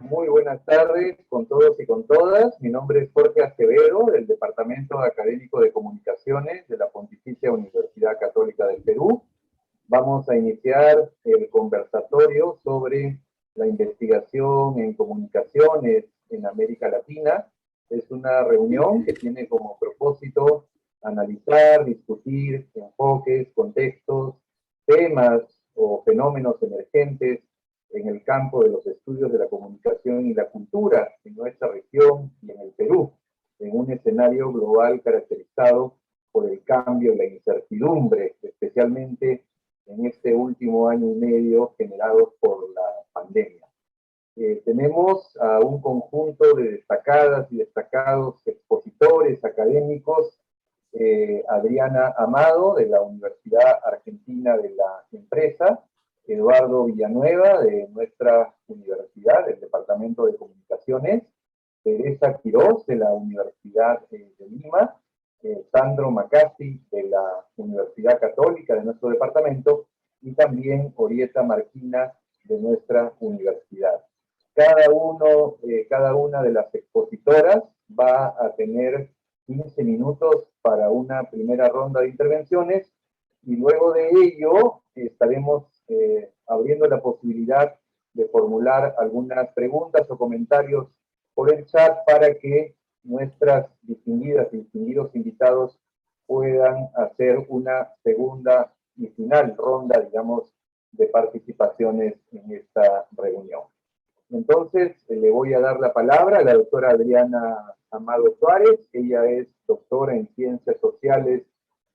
Muy buenas tardes con todos y con todas. Mi nombre es Jorge Acevedo, del Departamento Académico de Comunicaciones de la Pontificia Universidad Católica del Perú. Vamos a iniciar el conversatorio sobre la investigación en comunicaciones en América Latina. Es una reunión que tiene como propósito analizar, discutir enfoques, contextos, temas o fenómenos emergentes en el campo de los estudios de la comunicación y la cultura en nuestra región y en el Perú, en un escenario global caracterizado por el cambio y la incertidumbre, especialmente en este último año y medio generados por la pandemia. Tenemos a un conjunto de destacadas y destacados expositores académicos, Adriana Amado, de la Universidad Argentina de la Empresa, Eduardo Villanueva, de nuestra universidad, del Departamento de Comunicaciones, Teresa Quirós, de la Universidad de Lima, Sandro Macasi, de la Universidad Católica de nuestro departamento, y también Orieta Marquina, de nuestra universidad. Cada una de las expositoras va a tener 15 minutos para una primera ronda de intervenciones, y luego de ello estaremos abriendo la posibilidad de formular algunas preguntas o comentarios por el chat para que nuestras distinguidas y distinguidos invitados puedan hacer una segunda y final ronda, digamos, de participaciones en esta reunión. Entonces, le voy a dar la palabra a la doctora Adriana Amado Suárez. Ella es doctora en Ciencias Sociales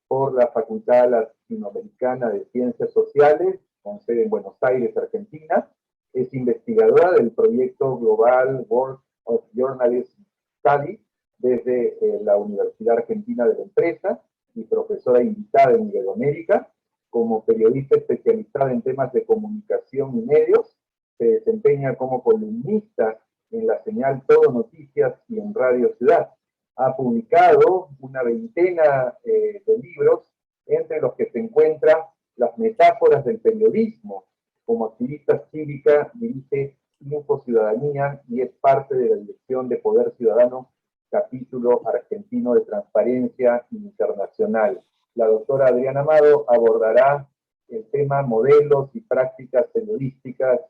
por la Facultad Latinoamericana de Ciencias Sociales, con sede en Buenos Aires, Argentina. Es investigadora del proyecto Global World of Journalism Study desde la Universidad Argentina de la Empresa y profesora invitada en Iberoamérica. Como periodista especializada en temas de comunicación y medios, se desempeña como columnista en la señal Todo Noticias y en Radio Ciudad. Ha publicado una veintena de libros, entre los que se encuentran Las metáforas del periodismo. Como activista cívica dirige Info Ciudadanía y es parte de la Dirección de Poder Ciudadano, capítulo argentino de Transparencia Internacional. La doctora Adriana Amado abordará el tema modelos y prácticas periodísticas,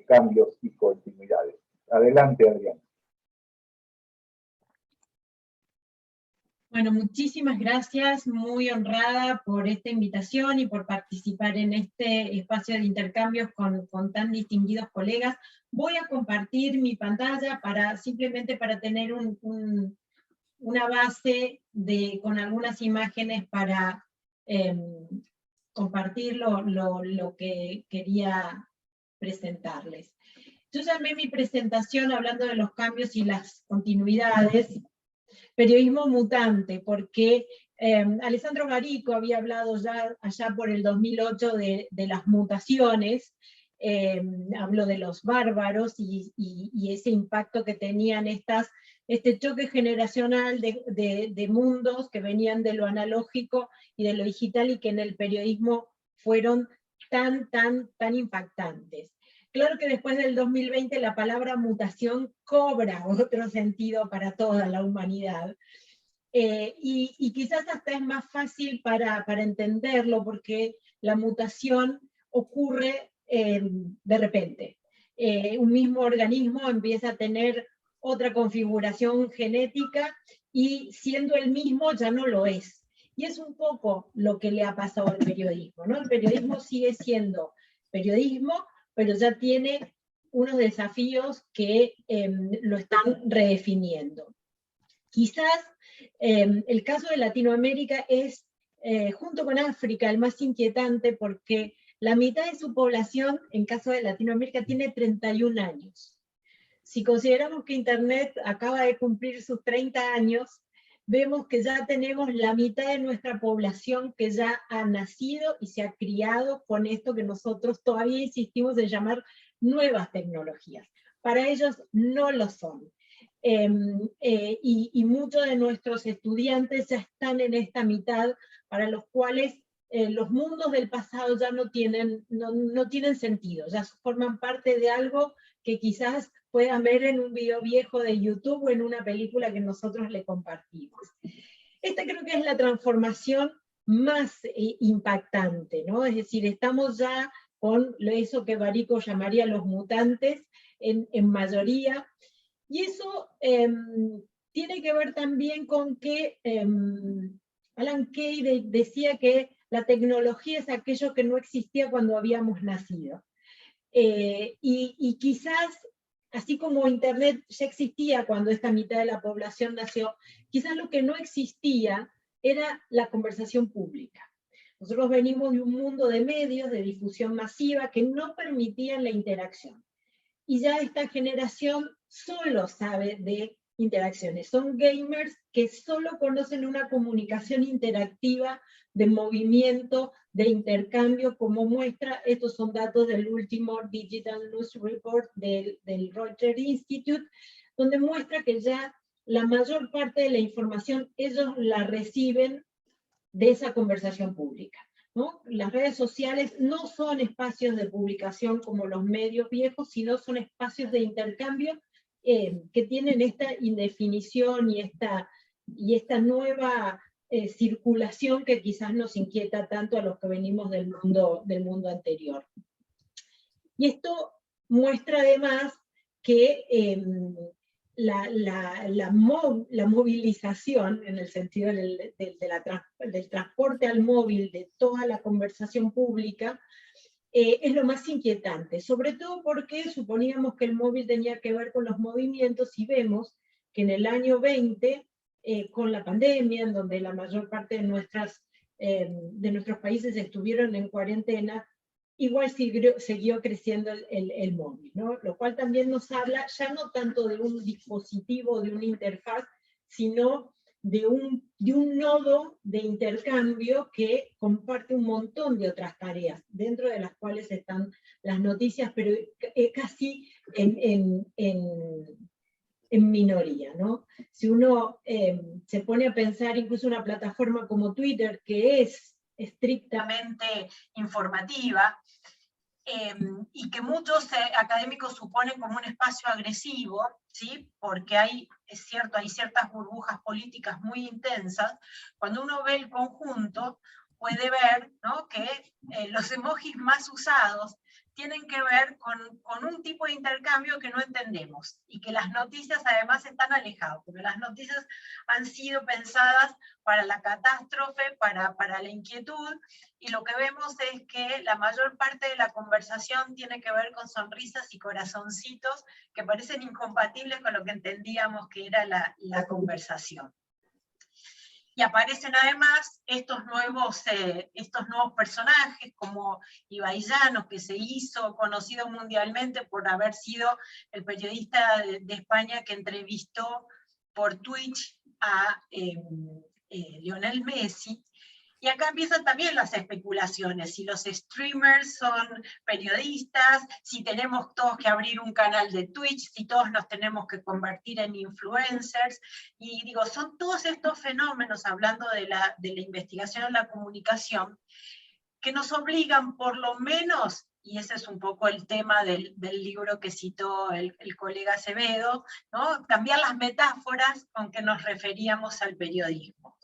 cambios y continuidades. Adelante, Adriana. Bueno, muchísimas gracias, muy honrada por esta invitación y por participar en este espacio de intercambios con tan distinguidos colegas. Voy a compartir mi pantalla simplemente para tener una base con algunas imágenes para compartir lo que quería presentarles. Yo llamé mi presentación, hablando de los cambios y las continuidades, periodismo mutante, porque Alessandro Garico había hablado ya allá por el 2008 de las mutaciones, habló de los bárbaros y ese impacto que tenían este choque generacional de mundos que venían de lo analógico y de lo digital y que en el periodismo fueron tan impactantes. Claro que después del 2020 la palabra mutación cobra otro sentido para toda la humanidad. Y quizás hasta es más fácil para entenderlo, porque la mutación ocurre de repente. un mismo organismo empieza a tener otra configuración genética y siendo el mismo ya no lo es. Y es un poco lo que le ha pasado al periodismo, ¿no? El periodismo sigue siendo periodismo, pero ya tiene unos desafíos que lo están redefiniendo. Quizás el caso de Latinoamérica es, junto con África, el más inquietante porque la mitad de su población, en caso de Latinoamérica, tiene 31 años. Si consideramos que Internet acaba de cumplir sus 30 años, vemos que ya tenemos la mitad de nuestra población que ya ha nacido y se ha criado con esto que nosotros todavía insistimos en llamar nuevas tecnologías. Para ellos no lo son. Y muchos de nuestros estudiantes ya están en esta mitad, para los cuales los mundos del pasado ya no tienen sentido, ya forman parte de algo que quizás puedan ver en un video viejo de YouTube o en una película que nosotros le compartimos. Esta creo que es la transformación más impactante, ¿no? Es decir, estamos ya con eso que Barico llamaría los mutantes en mayoría, y eso tiene que ver también con que Alan Kay decía que la tecnología es aquello que no existía cuando habíamos nacido. Y quizás, así como Internet ya existía cuando esta mitad de la población nació, quizás lo que no existía era la conversación pública. Nosotros venimos de un mundo de medios, de difusión masiva, que no permitían la interacción. Y ya esta generación solo sabe de interacciones. Son gamers que solo conocen una comunicación interactiva, de movimiento, de intercambio, como muestra, estos son datos del último Digital News Report del Reuters Institute, donde muestra que ya la mayor parte de la información ellos la reciben de esa conversación pública, ¿no? Las redes sociales no son espacios de publicación como los medios viejos, sino son espacios de intercambio que tienen esta indefinición y esta nueva circulación que quizás nos inquieta tanto a los que venimos del mundo anterior. Y esto muestra además que la movilización, en el sentido del transporte al móvil, de toda la conversación pública, es lo más inquietante, sobre todo porque suponíamos que el móvil tenía que ver con los movimientos, y vemos que en el año 20, con la pandemia, en donde la mayor parte de nuestros países estuvieron en cuarentena, igual siguió creciendo el móvil, ¿no? Lo cual también nos habla ya no tanto de un dispositivo, de una interfaz, sino de un nodo de intercambio que comparte un montón de otras tareas, dentro de las cuales están las noticias, pero casi en minoría, ¿no? Si uno se pone a pensar incluso una plataforma como Twitter, que es estrictamente informativa, y que muchos académicos suponen como un espacio agresivo, ¿sí? Porque es cierto, hay ciertas burbujas políticas muy intensas. Cuando uno ve el conjunto, puede ver, ¿no?, que los emojis más usados tienen que ver con un tipo de intercambio que no entendemos, y que las noticias además están alejadas, porque las noticias han sido pensadas para la catástrofe, para la inquietud, y lo que vemos es que la mayor parte de la conversación tiene que ver con sonrisas y corazoncitos que parecen incompatibles con lo que entendíamos que era la conversación. Y aparecen además estos nuevos personajes, como Ibai Llanos, que se hizo conocido mundialmente por haber sido el periodista de España que entrevistó por Twitch a Lionel Messi. Y acá empiezan también las especulaciones, si los streamers son periodistas, si tenemos todos que abrir un canal de Twitch, si todos nos tenemos que convertir en influencers, y digo, son todos estos fenómenos, hablando de la investigación en la comunicación, que nos obligan por lo menos, y ese es un poco el tema del libro que citó el colega Acevedo, ¿no?, cambiar las metáforas con que nos referíamos al periodismo.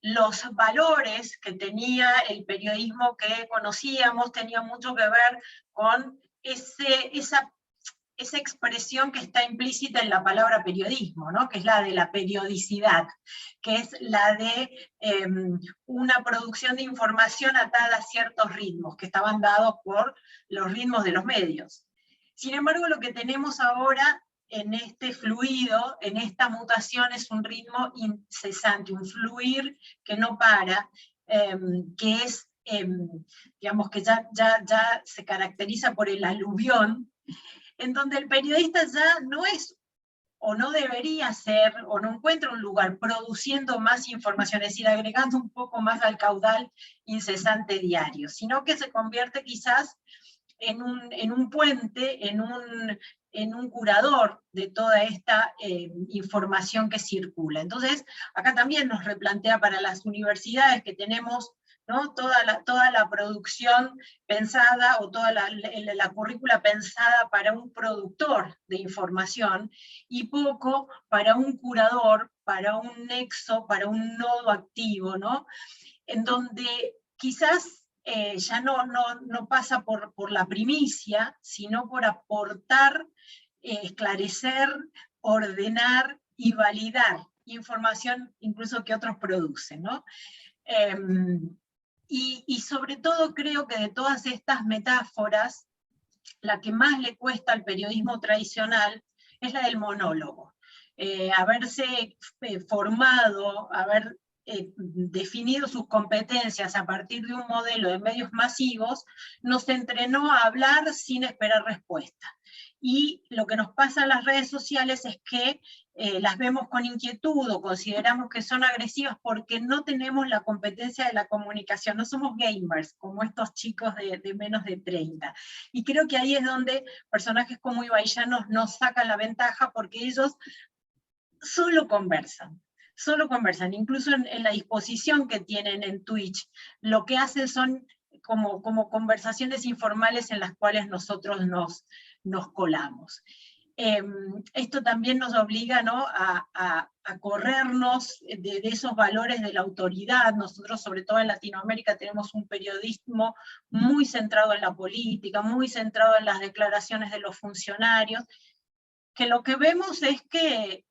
Los valores que tenía el periodismo que conocíamos tenían mucho que ver con esa expresión que está implícita en la palabra periodismo, ¿no? Que es la de la periodicidad, que es la de una producción de información atada a ciertos ritmos, que estaban dados por los ritmos de los medios. Sin embargo, lo que tenemos ahora en este fluido, en esta mutación, es un ritmo incesante, un fluir que no para, que es, digamos, que ya se caracteriza por el aluvión, en donde el periodista ya no es, o no debería ser, o no encuentra un lugar produciendo más información, es decir, agregando un poco más al caudal incesante diario, sino que se convierte quizás en un puente, en un curador de toda esta información que circula. Entonces, acá también nos replantea para las universidades que tenemos, ¿no?, toda la producción pensada, o toda la currícula pensada para un productor de información, y poco para un curador, para un nexo, para un nodo activo, ¿no?, en donde quizás ya no pasa por la primicia, sino por aportar, esclarecer, ordenar y validar información incluso que otros producen, ¿no? Y sobre todo creo que de todas estas metáforas, la que más le cuesta al periodismo tradicional es la del monólogo. Haberse formado, haber definido sus competencias a partir de un modelo de medios masivos, nos entrenó a hablar sin esperar respuesta. Y lo que nos pasa en las redes sociales es que las vemos con inquietud, o consideramos que son agresivas porque no tenemos la competencia de la comunicación, no somos gamers como estos chicos de menos de 30. Y creo que ahí es donde personajes como Ibai Llanos nos sacan la ventaja, porque ellos solo conversan, incluso en la disposición que tienen en Twitch, lo que hacen son como conversaciones informales en las cuales nosotros nos colamos. Esto también nos obliga, ¿no?, a corrernos de esos valores de la autoridad. Nosotros, sobre todo en Latinoamérica, tenemos un periodismo muy centrado en la política, muy centrado en las declaraciones de los funcionarios, que lo que vemos es que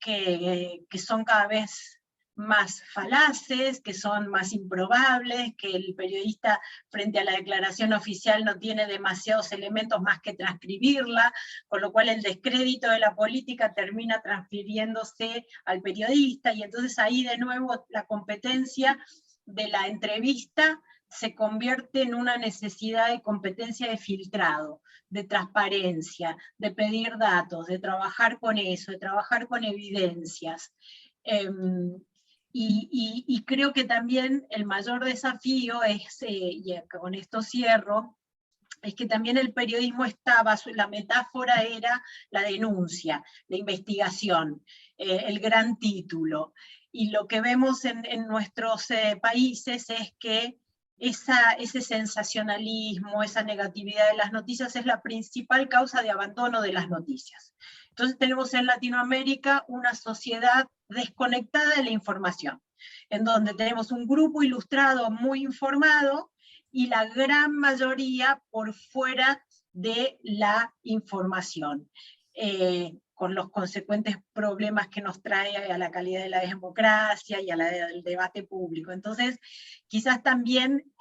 son cada vez más falaces, que son más improbables, que el periodista frente a la declaración oficial no tiene demasiados elementos más que transcribirla, con lo cual el descrédito de la política termina transfiriéndose al periodista, y entonces ahí de nuevo la competencia de la entrevista se convierte en una necesidad de competencia de filtrado, de transparencia, de pedir datos, de trabajar con eso, de trabajar con evidencias. Y creo que también el mayor desafío es, y con esto cierro, es que también el periodismo estaba, la metáfora era la denuncia, la investigación, el gran título. Y lo que vemos en nuestros países es que ese sensacionalismo, esa negatividad de las noticias es la principal causa de abandono de las noticias. Entonces tenemos en Latinoamérica una sociedad desconectada de la información, en donde tenemos un grupo ilustrado muy informado, y la gran mayoría por fuera de la información, con los consecuentes problemas que nos trae a la calidad de la democracia y a la del debate público. Entonces, quizás también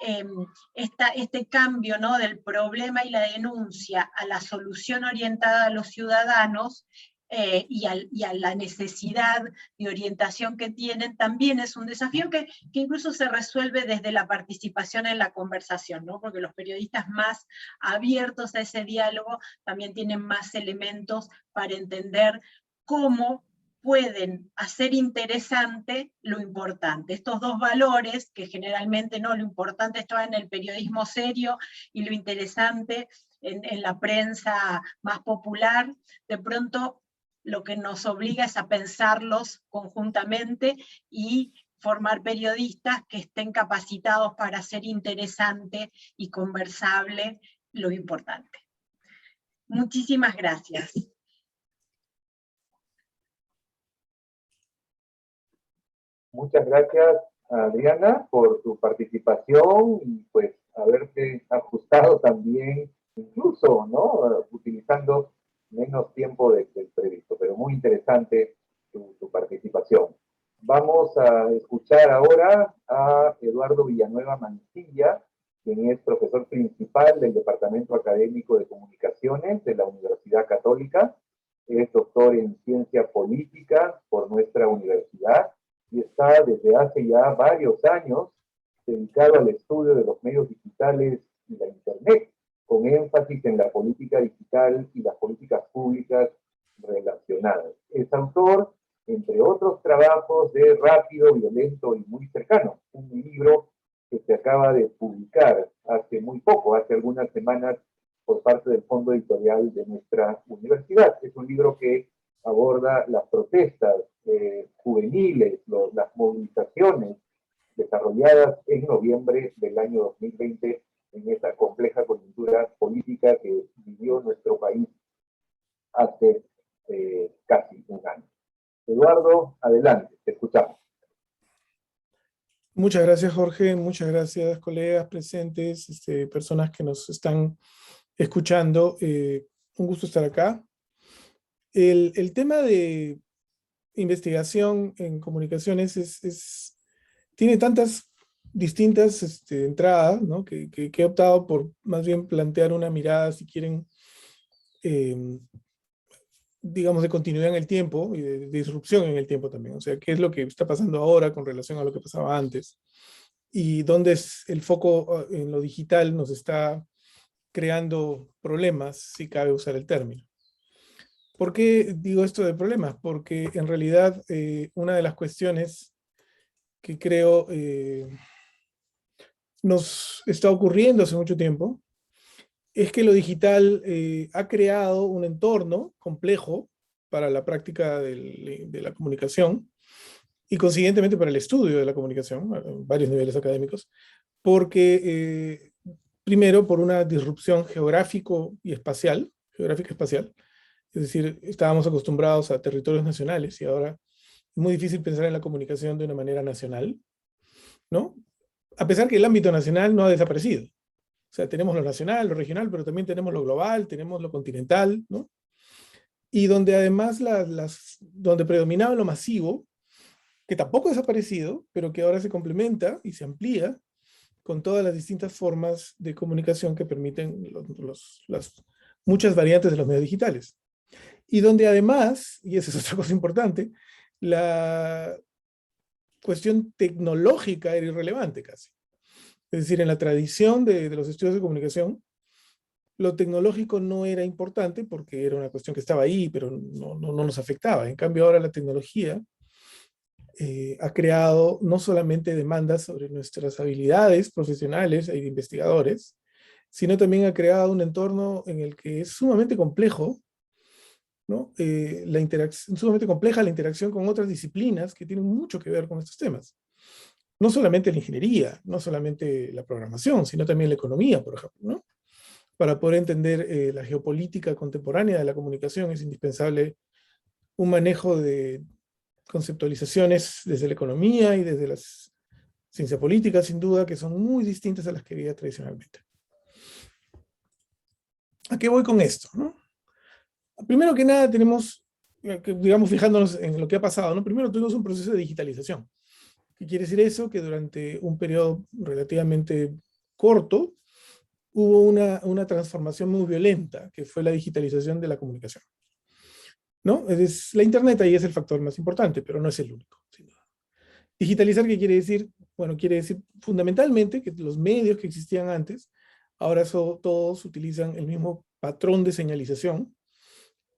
este cambio, ¿no?, del problema y la denuncia a la solución orientada a los ciudadanos, y a la necesidad de orientación que tienen, también es un desafío que incluso se resuelve desde la participación en la conversación, ¿no?, porque los periodistas más abiertos a ese diálogo también tienen más elementos para entender cómo pueden hacer interesante lo importante. Estos dos valores, que generalmente no, lo importante está en el periodismo serio y lo interesante en la prensa más popular, de pronto lo que nos obliga es a pensarlos conjuntamente y formar periodistas que estén capacitados para hacer interesante y conversable lo importante. Muchísimas gracias. Muchas gracias, Adriana, por tu participación y pues haberte ajustado también incluso, ¿no? Utilizando menos tiempo del previsto, pero muy interesante tu participación. Vamos a escuchar ahora a Eduardo Villanueva Mancilla, quien es profesor principal del Departamento Académico de Comunicaciones de la Universidad Católica. Es doctor en ciencia política por nuestra universidad y está desde hace ya varios años dedicado al estudio de los medios digitales y la Internet, con énfasis en la política digital y las políticas públicas relacionadas. Es autor, entre otros trabajos, de Rápido, Violento y Muy Cercano, un libro que se acaba de publicar hace muy poco, hace algunas semanas, por parte del Fondo Editorial de nuestra universidad. Es un libro que aborda las protestas juveniles, las movilizaciones desarrolladas en noviembre del año 2020 en esa compleja coyuntura política que vivió nuestro país hace casi un año. Eduardo, adelante, te escuchamos. Muchas gracias, Jorge. Muchas gracias, colegas presentes, personas que nos están escuchando. Un gusto estar acá. El tema de investigación en comunicaciones tiene tantas distintas entradas, ¿no? que he optado por más bien plantear una mirada, si quieren, digamos, de continuidad en el tiempo y de disrupción en el tiempo también. O sea, qué es lo que está pasando ahora con relación a lo que pasaba antes y dónde es el foco en lo digital nos está creando problemas, si cabe usar el término. ¿Por qué digo esto de problemas? Porque en realidad una de las cuestiones que creo nos está ocurriendo hace mucho tiempo es que lo digital ha creado un entorno complejo para la práctica de la comunicación y consiguientemente para el estudio de la comunicación a varios niveles académicos, porque primero por una disrupción geográfica espacial, es decir, estábamos acostumbrados a territorios nacionales y ahora es muy difícil pensar en la comunicación de una manera nacional, ¿no? A pesar que el ámbito nacional no ha desaparecido. O sea, tenemos lo nacional, lo regional, pero también tenemos lo global, tenemos lo continental, ¿no? Y donde además donde predominaba lo masivo, que tampoco ha desaparecido, pero que ahora se complementa y se amplía con todas las distintas formas de comunicación que permiten las muchas variantes de los medios digitales. Y donde además, y esa es otra cosa importante, la cuestión tecnológica era irrelevante casi. Es decir, en la tradición de los estudios de comunicación, lo tecnológico no era importante porque era una cuestión que estaba ahí, pero no nos afectaba. En cambio, ahora la tecnología ha creado no solamente demandas sobre nuestras habilidades profesionales e investigadores, sino también ha creado un entorno en el que es sumamente complejo, ¿no? Sumamente compleja la interacción con otras disciplinas que tienen mucho que ver con estos temas. No solamente la ingeniería, no solamente la programación, sino también la economía, por ejemplo, ¿no? Para poder entender la geopolítica contemporánea de la comunicación es indispensable un manejo de conceptualizaciones desde la economía y desde las ciencias políticas, sin duda, que son muy distintas a las que había tradicionalmente. ¿A qué voy con esto, no? Primero que nada tenemos, digamos, fijándonos en lo que ha pasado, ¿no? Primero tuvimos un proceso de digitalización. ¿Qué quiere decir eso? Que durante un periodo relativamente corto hubo una transformación muy violenta, que fue la digitalización de la comunicación, ¿no? La Internet ahí es el factor más importante, pero no es el único, sin duda. Digitalizar, ¿qué quiere decir? Bueno, quiere decir fundamentalmente que los medios que existían antes, ahora todos utilizan el mismo patrón de señalización,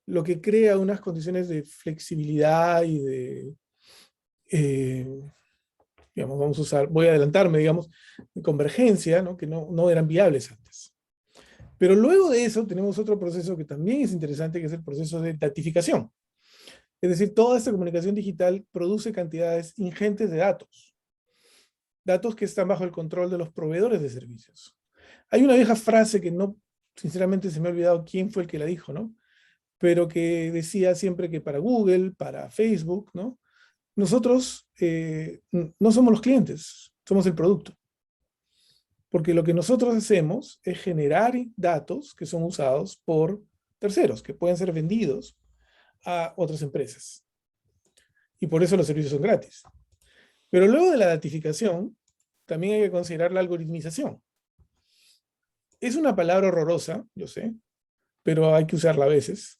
lo que crea unas condiciones de flexibilidad y de, digamos, voy a adelantarme, digamos, de convergencia, ¿no? Que no eran viables antes. Pero luego de eso tenemos otro proceso que también es interesante, que es el proceso de datificación. Es decir, toda esta comunicación digital produce cantidades ingentes de datos. Datos que están bajo el control de los proveedores de servicios. Hay una vieja frase que sinceramente se me ha olvidado quién fue el que la dijo, ¿no? Pero que decía siempre que para Google, para Facebook, ¿no? Nosotros no somos los clientes, somos el producto. Porque lo que nosotros hacemos es generar datos que son usados por terceros, que pueden ser vendidos a otras empresas. Y por eso los servicios son gratis. Pero luego de la datificación, también hay que considerar la algoritmización. Es una palabra horrorosa, yo sé, pero hay que usarla a veces.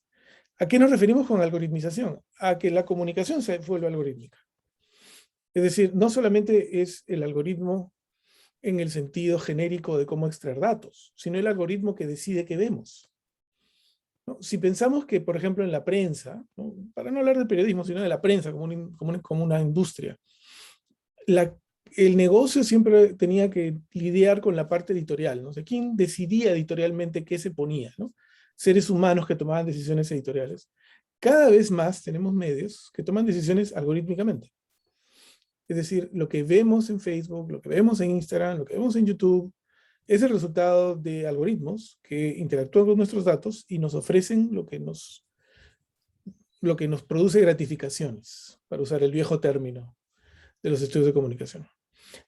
¿A qué nos referimos con algoritmización? A que la comunicación se vuelva algorítmica. Es decir, no solamente es el algoritmo en el sentido genérico de cómo extraer datos, sino el algoritmo que decide qué vemos, ¿no? Si pensamos que, por ejemplo, en la prensa, ¿no? Para no hablar del periodismo, sino de la prensa como una industria, el negocio siempre tenía que lidiar con la parte editorial, ¿no? O sea, ¿quién decidía editorialmente qué se ponía, ¿no? Seres humanos que tomaban decisiones editoriales. Cada vez más tenemos medios que toman decisiones algorítmicamente. Es decir, lo que vemos en Facebook, lo que vemos en Instagram, lo que vemos en YouTube, es el resultado de algoritmos que interactúan con nuestros datos y nos ofrecen lo que nos produce gratificaciones, para usar el viejo término de los estudios de comunicación.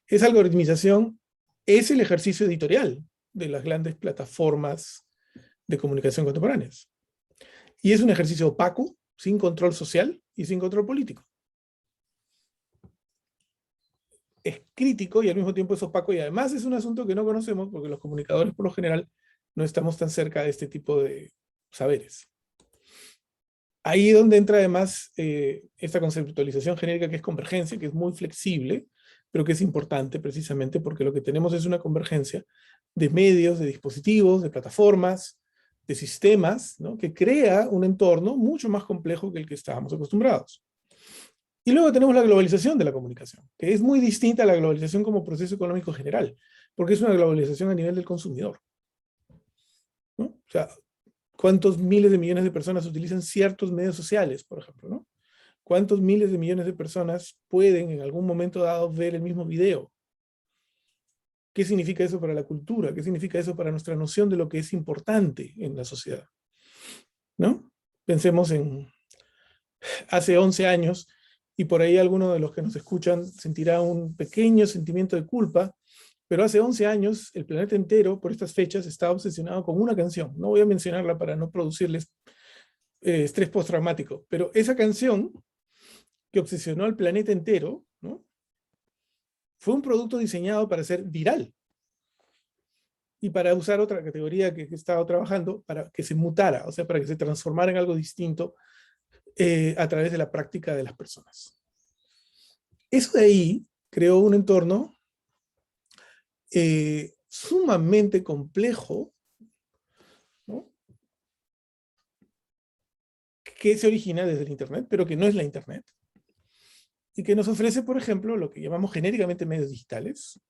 Esa algoritmización es el ejercicio editorial de las grandes plataformas de comunicación contemporáneas. Y es un ejercicio opaco, sin control social y sin control político. Es crítico y al mismo tiempo es opaco, y además es un asunto que no conocemos porque los comunicadores por lo general no estamos tan cerca de este tipo de saberes. Ahí es donde entra además esta conceptualización genérica que es convergencia, que es muy flexible, pero que es importante precisamente porque lo que tenemos es una convergencia de medios, de dispositivos, de plataformas, de sistemas, ¿no? Que crea un entorno mucho más complejo que el que estábamos acostumbrados. Y luego tenemos la globalización de la comunicación, que es muy distinta a la globalización como proceso económico general, porque es una globalización a nivel del consumidor, ¿no? O sea, ¿cuántos miles de millones de personas utilizan ciertos medios sociales, por ejemplo, ¿no? ¿Cuántos miles de millones de personas pueden en algún momento dado ver el mismo video? ¿Qué significa eso para la cultura? ¿Qué significa eso para nuestra noción de lo que es importante en la sociedad? ¿No? Pensemos en hace 11 años, y por ahí alguno de los que nos escuchan sentirá un pequeño sentimiento de culpa, pero hace 11 años el planeta entero, por estas fechas, estaba obsesionado con una canción. No voy a mencionarla para no producirles estrés postraumático, pero esa canción que obsesionó al planeta entero, ¿no? Fue un producto diseñado para ser viral. Y para usar otra categoría que he estado trabajando, para que se mutara, o sea, para que se transformara en algo distinto a través de la práctica de las personas. Eso de ahí creó un entorno sumamente complejo, ¿no? Que se origina desde el Internet, pero que no es la Internet, y que nos ofrece, por ejemplo, lo que llamamos genéricamente medios digitales,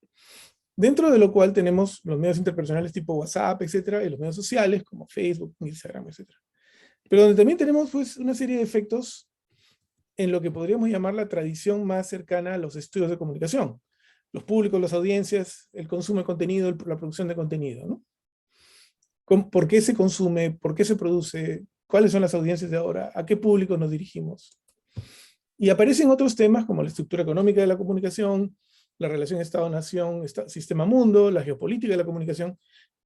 dentro de lo cual tenemos los medios interpersonales tipo WhatsApp, etcétera, y los medios sociales como Facebook, Instagram, etcétera. Pero donde también tenemos pues, una serie de efectos en lo que podríamos llamar la tradición más cercana a los estudios de comunicación. Los públicos, las audiencias, el consumo de contenido, la producción de contenido, ¿no? ¿Por qué se consume? ¿Por qué se produce? ¿Cuáles son las audiencias de ahora? ¿A qué público nos dirigimos? Y aparecen otros temas como la estructura económica de la comunicación, la relación Estado-Nación, sistema-mundo, la geopolítica de la comunicación,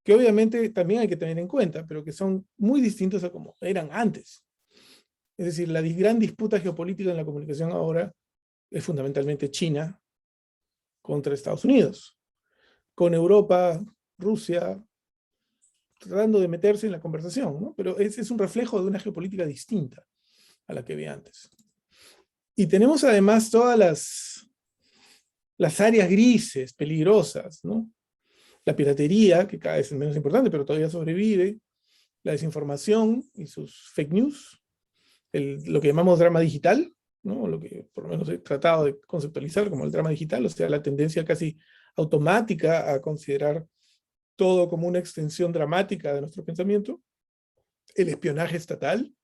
que obviamente también hay que tener en cuenta, pero que son muy distintos a como eran antes. Es decir, la gran disputa geopolítica en la comunicación ahora es fundamentalmente China contra Estados Unidos, con Europa, Rusia, tratando de meterse en la conversación, ¿no? Pero ese es un reflejo de una geopolítica distinta a la que había antes. Y tenemos además todas las áreas grises, peligrosas, ¿no? La piratería, que cada vez es menos importante, pero todavía sobrevive, la desinformación y sus fake news, lo que llamamos drama digital, ¿no? Lo que por lo menos he tratado de conceptualizar como el drama digital, o sea, la tendencia casi automática a considerar todo como una extensión dramática de nuestro pensamiento, el espionaje estatal,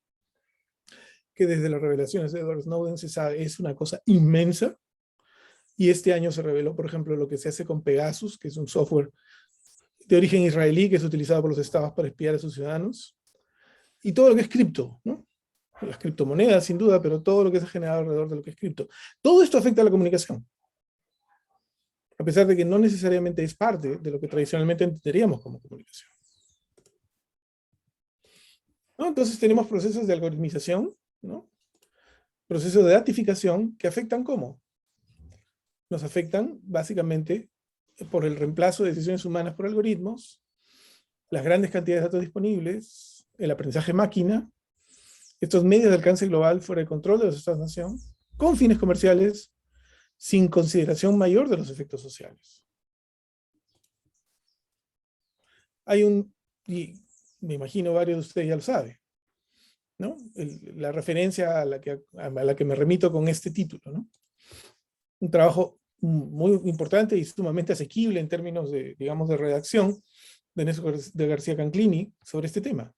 que desde las revelaciones de Edward Snowden se sabe es una cosa inmensa, y este año se reveló, por ejemplo, lo que se hace con Pegasus, que es un software de origen israelí que es utilizado por los estados para espiar a sus ciudadanos, y todo lo que es cripto, ¿no? Las criptomonedas, sin duda, pero todo lo que se ha generado alrededor de lo que es cripto. Todo esto afecta a la comunicación. a pesar de que no necesariamente es parte de lo que tradicionalmente entenderíamos como comunicación. ¿No? Entonces tenemos procesos de algoritmización, ¿no? Procesos de datificación que afectan ¿cómo? Nos afectan básicamente por el reemplazo de decisiones humanas por algoritmos, las grandes cantidades de datos disponibles, el aprendizaje máquina, estos medios de alcance global fuera de control de los Estados-nación, con fines comerciales, sin consideración mayor de los efectos sociales. Y me imagino varios de ustedes ya lo saben, ¿no? La referencia a la que me remito con este título, ¿no? Un trabajo muy importante y sumamente asequible en términos de, digamos, de redacción de Néstor de García Canclini sobre este tema.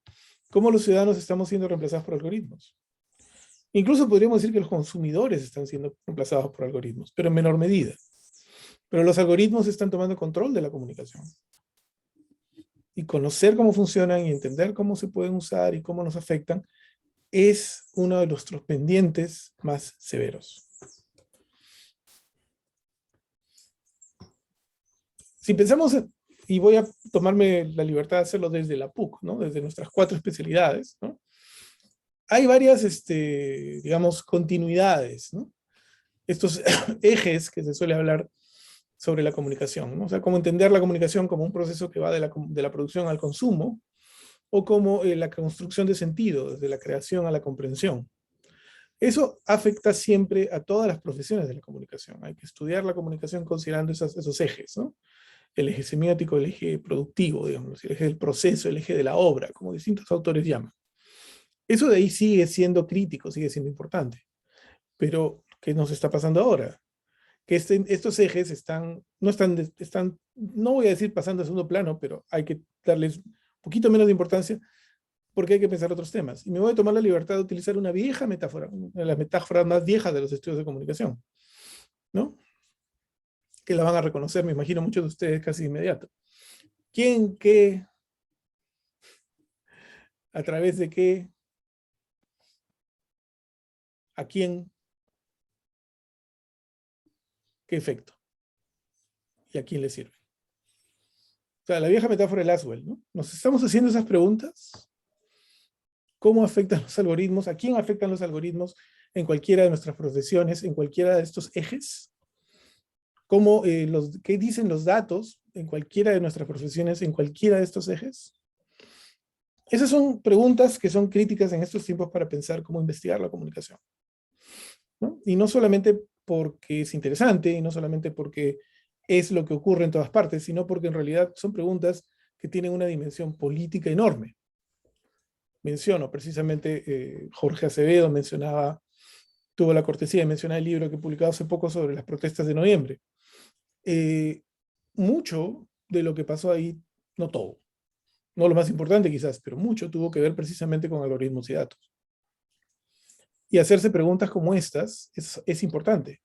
¿Cómo los ciudadanos estamos siendo reemplazados por algoritmos? Incluso podríamos decir que los consumidores están siendo reemplazados por algoritmos, pero en menor medida. Pero los algoritmos están tomando control de la comunicación. Y conocer cómo funcionan y entender cómo se pueden usar y cómo nos afectan es uno de nuestros pendientes más severos. Si pensamos, y voy a tomarme la libertad de hacerlo desde la PUC, ¿no? Desde nuestras 4 especialidades, ¿no? Hay varias, digamos, continuidades, ¿no? Estos ejes que se suele hablar sobre la comunicación, ¿no? O sea, cómo entender la comunicación como un proceso que va de la producción al consumo, o como la construcción de sentido, desde la creación a la comprensión. Eso afecta siempre a todas las profesiones de la comunicación. Hay que estudiar la comunicación considerando esos ejes, ¿no? El eje semiótico, el eje productivo, digamos, el eje del proceso, el eje de la obra, como distintos autores llaman. Eso de ahí sigue siendo crítico, sigue siendo importante. Pero, ¿qué nos está pasando ahora? Que estos ejes no voy a decir pasando a segundo plano, pero hay que darles un poquito menos de importancia porque hay que pensar otros temas. Y me voy a tomar la libertad de utilizar una vieja metáfora, una de las metáforas más viejas de los estudios de comunicación, ¿no? Que la van a reconocer, me imagino, muchos de ustedes casi de inmediato. ¿Quién, qué, a través de qué, a quién, qué efecto? ¿Y a quién le sirve? O sea, la vieja metáfora de Laswell, ¿no? ¿Nos estamos haciendo esas preguntas? ¿Cómo afectan los algoritmos? ¿A quién afectan los algoritmos en cualquiera de nuestras profesiones, en cualquiera de estos ejes? ¿Qué dicen los datos en cualquiera de nuestras profesiones, en cualquiera de estos ejes? Esas son preguntas que son críticas en estos tiempos para pensar cómo investigar la comunicación, ¿no? Y no solamente porque es interesante, y no solamente porque es lo que ocurre en todas partes, sino porque en realidad son preguntas que tienen una dimensión política enorme. Menciono precisamente, Jorge Acevedo tuvo la cortesía de mencionar el libro que he publicado hace poco sobre las protestas de noviembre. Mucho de lo que pasó ahí, no todo, no lo más importante quizás, pero mucho tuvo que ver precisamente con algoritmos y datos. Y hacerse preguntas como estas es importante,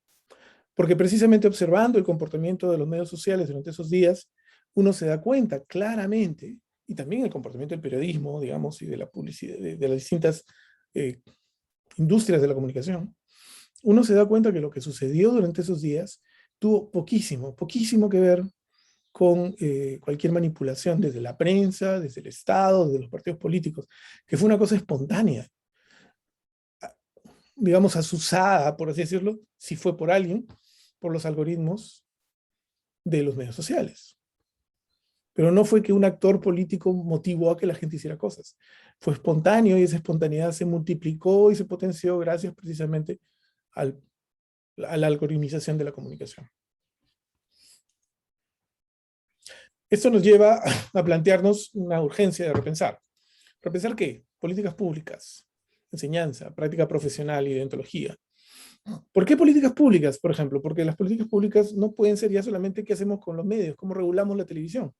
porque precisamente observando el comportamiento de los medios sociales durante esos días, uno se da cuenta claramente, y también el comportamiento del periodismo, digamos, y de la publicidad, de las distintas industrias de la comunicación, uno se da cuenta que lo que sucedió durante esos días tuvo poquísimo que ver con cualquier manipulación desde la prensa, desde el Estado, desde los partidos políticos, que fue una cosa espontánea, digamos, asusada, por así decirlo, si fue por alguien, por los algoritmos de los medios sociales. Pero no fue que un actor político motivó a que la gente hiciera cosas. Fue espontáneo y esa espontaneidad se multiplicó y se potenció gracias precisamente a la algoritmización de la comunicación. Esto nos lleva a plantearnos una urgencia de repensar. ¿Repensar qué? Políticas públicas, enseñanza, práctica profesional y deontología. ¿Por qué políticas públicas, por ejemplo? Porque las políticas públicas no pueden ser ya solamente qué hacemos con los medios, cómo regulamos la televisión.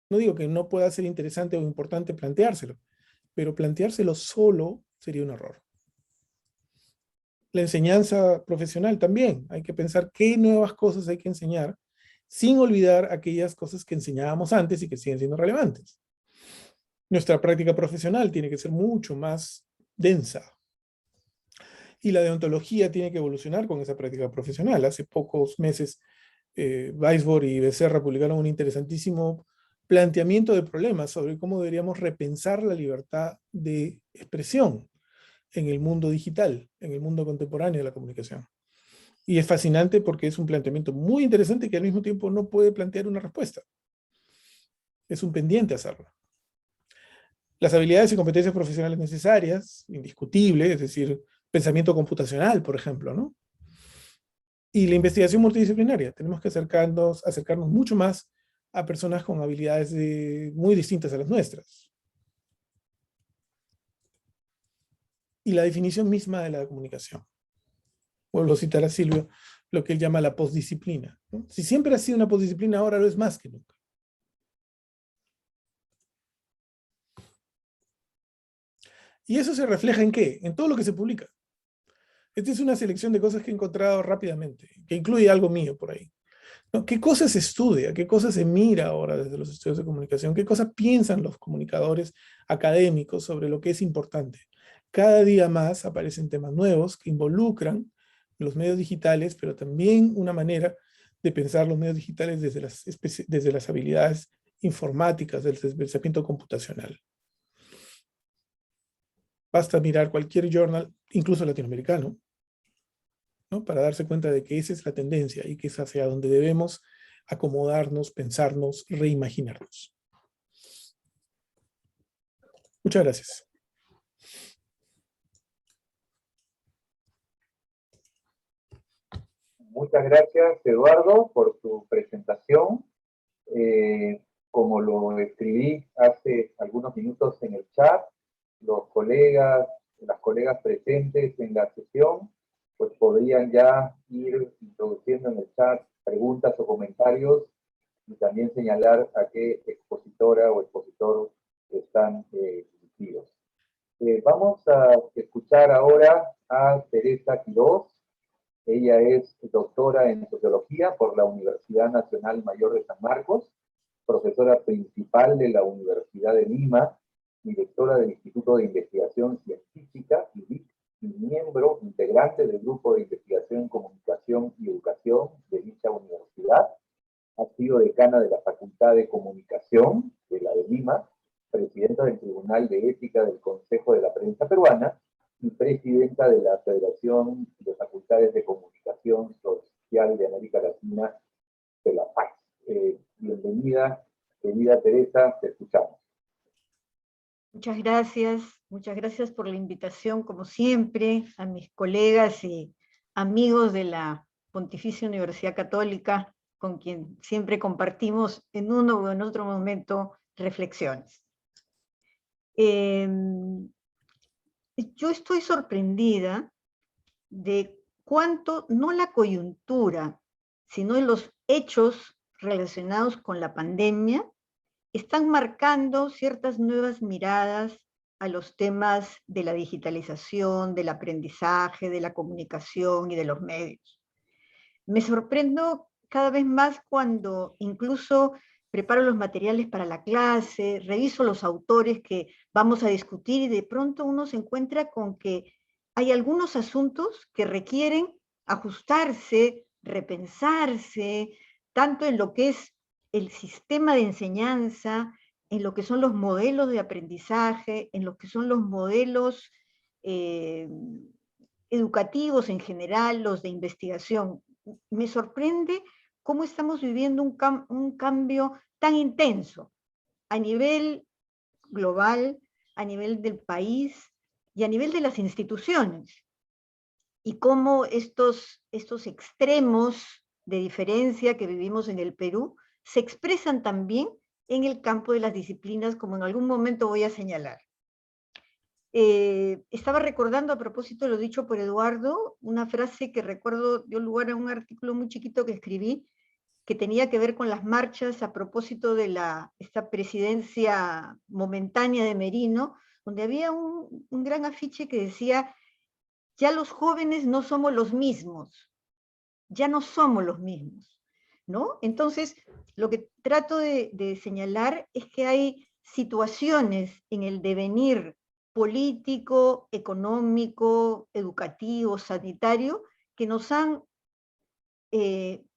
No digo que no pueda ser interesante o importante planteárselo, pero planteárselo solo sería un error. La enseñanza profesional también. Hay que pensar qué nuevas cosas hay que enseñar, sin olvidar aquellas cosas que enseñábamos antes y que siguen siendo relevantes. Nuestra práctica profesional tiene que ser mucho más densa. Y la deontología tiene que evolucionar con esa práctica profesional. Hace pocos meses, Weisbord y Becerra publicaron un interesantísimo planteamiento de problemas sobre cómo deberíamos repensar la libertad de expresión en el mundo digital, en el mundo contemporáneo de la comunicación. Y es fascinante porque es un planteamiento muy interesante que al mismo tiempo no puede plantear una respuesta. Es un pendiente hacerlo. Las habilidades y competencias profesionales necesarias, indiscutibles, es decir, pensamiento computacional, por ejemplo, ¿no? Y la investigación multidisciplinaria. Tenemos que acercarnos mucho más a personas con habilidades muy distintas a las nuestras. Y la definición misma de la comunicación. Vuelvo a citar a Silvio, lo que él llama la postdisciplina, ¿no? Si siempre ha sido una postdisciplina, ahora lo es más que nunca. ¿Y eso se refleja en qué? En todo lo que se publica. Esta es una selección de cosas que he encontrado rápidamente, que incluye algo mío por ahí, ¿no? ¿Qué cosas se estudia? ¿Qué cosas se mira ahora desde los estudios de comunicación? ¿Qué cosas piensan los comunicadores académicos sobre lo que es importante? Cada día más aparecen temas nuevos que involucran los medios digitales, pero también una manera de pensar los medios digitales desde las habilidades informáticas, desde el pensamiento computacional. Basta mirar cualquier journal, incluso latinoamericano, ¿no? Para darse cuenta de que esa es la tendencia y que es hacia donde debemos acomodarnos, pensarnos, reimaginarnos. Muchas gracias. Muchas gracias, Eduardo, por tu presentación. Como lo escribí hace algunos minutos en el chat, las colegas presentes en la sesión, pues podrían ya ir introduciendo en el chat preguntas o comentarios y también señalar a qué expositora o expositor están dirigidos. Vamos a escuchar ahora a Teresa Quiroz. Ella es doctora en sociología por la Universidad Nacional Mayor de San Marcos, profesora principal de la Universidad de Lima, directora del Instituto de Investigación Científica, IDIC, y miembro integrante del Grupo de Investigación en Comunicación y Educación de dicha universidad. Ha sido decana de la Facultad de Comunicación de la de Lima, presidenta del Tribunal de Ética del Consejo de la Prensa Peruana y presidenta de la Federación de Facultades de Comunicación Social de América Latina, de la PAC. Bienvenida, querida Teresa, te escuchamos. Muchas gracias por la invitación, como siempre, a mis colegas y amigos de la Pontificia Universidad Católica, con quien siempre compartimos en uno o en otro momento reflexiones. Yo estoy sorprendida de cuánto, no la coyuntura, sino en los hechos relacionados con la pandemia, están marcando ciertas nuevas miradas a los temas de la digitalización, del aprendizaje, de la comunicación y de los medios. Me sorprendo cada vez más cuando incluso preparo los materiales para la clase, reviso los autores que vamos a discutir y de pronto uno se encuentra con que hay algunos asuntos que requieren ajustarse, repensarse, tanto en lo que es el sistema de enseñanza, en lo que son los modelos de aprendizaje, en lo que son los modelos educativos en general, los de investigación. Me sorprende cómo estamos viviendo un cambio tan intenso a nivel global, a nivel del país y a nivel de las instituciones. Y cómo estos extremos de diferencia que vivimos en el Perú se expresan también en el campo de las disciplinas, como en algún momento voy a señalar. Estaba recordando, a propósito de lo dicho por Eduardo, una frase que recuerdo dio lugar a un artículo muy chiquito que escribí, que tenía que ver con las marchas a propósito de esta presidencia momentánea de Merino, donde había un gran afiche que decía: ya los jóvenes no somos los mismos, ya no somos los mismos, ¿no? Entonces, lo que trato de señalar es que hay situaciones en el devenir político, económico, educativo, sanitario, que nos han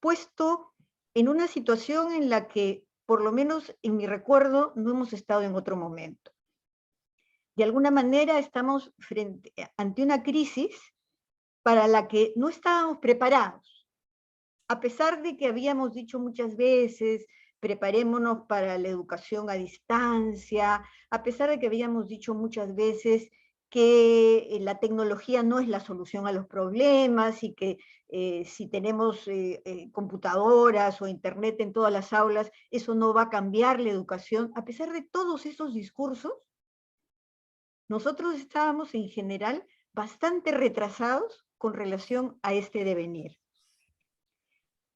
puesto en una situación en la que, por lo menos en mi recuerdo, no hemos estado en otro momento. De alguna manera estamos ante una crisis para la que no estábamos preparados. A pesar de que habíamos dicho muchas veces, preparémonos para la educación a distancia, a pesar de que habíamos dicho muchas veces que la tecnología no es la solución a los problemas y que si tenemos computadoras o internet en todas las aulas, eso no va a cambiar la educación. A pesar de todos esos discursos, nosotros estábamos en general bastante retrasados con relación a este devenir.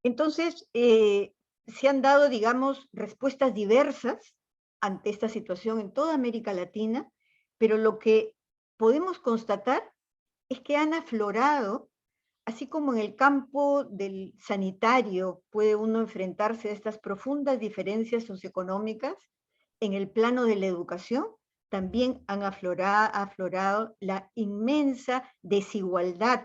Entonces, se han dado, digamos, respuestas diversas ante esta situación en toda América Latina, pero lo que podemos constatar es que han aflorado, así como en el campo del sanitario puede uno enfrentarse a estas profundas diferencias socioeconómicas, en el plano de la educación también han aflorado la inmensa desigualdad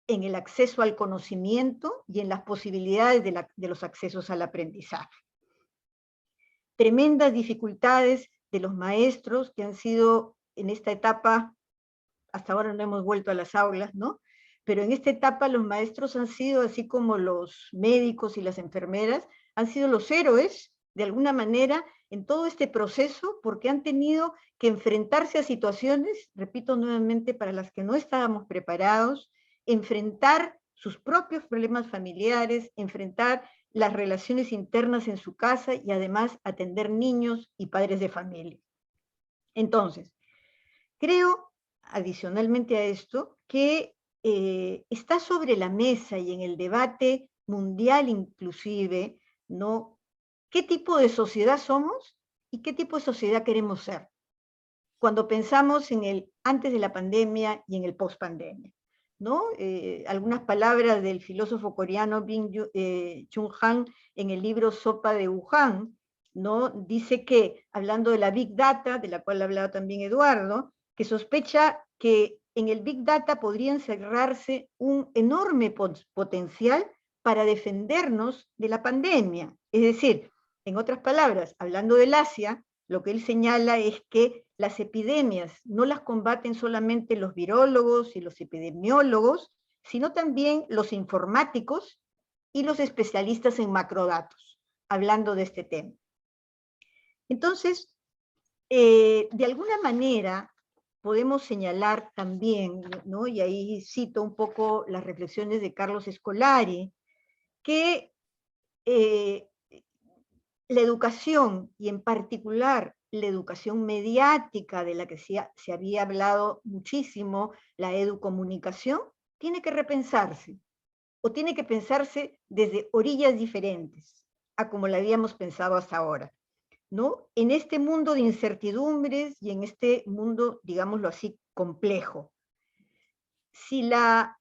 en el acceso al conocimiento y en las posibilidades de los accesos al aprendizaje. Tremendas dificultades de los maestros que han sido en esta etapa, hasta ahora no hemos vuelto a las aulas, ¿no? Pero en esta etapa los maestros han sido, así como los médicos y las enfermeras, han sido los héroes, de alguna manera, en todo este proceso, porque han tenido que enfrentarse a situaciones, repito nuevamente, para las que no estábamos preparados, enfrentar sus propios problemas familiares, enfrentar las relaciones internas en su casa y además atender niños y padres de familia. Entonces, creo, adicionalmente a esto, que está sobre la mesa y en el debate mundial inclusive, ¿no? ¿Qué tipo de sociedad somos y qué tipo de sociedad queremos ser? Cuando pensamos en el antes de la pandemia y en el post-pandemia, ¿no? Algunas palabras del filósofo coreano Byung-Chul Han en el libro Sopa de Wuhan, ¿no? Dice que, hablando de la Big Data, de la cual hablaba también Eduardo, que sospecha que en el Big Data podría encerrarse un enorme potencial para defendernos de la pandemia. Es decir, en otras palabras, hablando del Asia, lo que él señala es que las epidemias no las combaten solamente los virólogos y los epidemiólogos, sino también los informáticos y los especialistas en macrodatos, hablando de este tema. Entonces, de alguna manera, podemos señalar también, ¿no? Y ahí cito un poco las reflexiones de Carlos Scolari, que la educación, y en particular la educación mediática de la que se había hablado muchísimo, la educomunicación, tiene que repensarse, o tiene que pensarse desde orillas diferentes, a como la habíamos pensado hasta ahora, ¿no? En este mundo de incertidumbres y en este mundo, digámoslo así, complejo. Si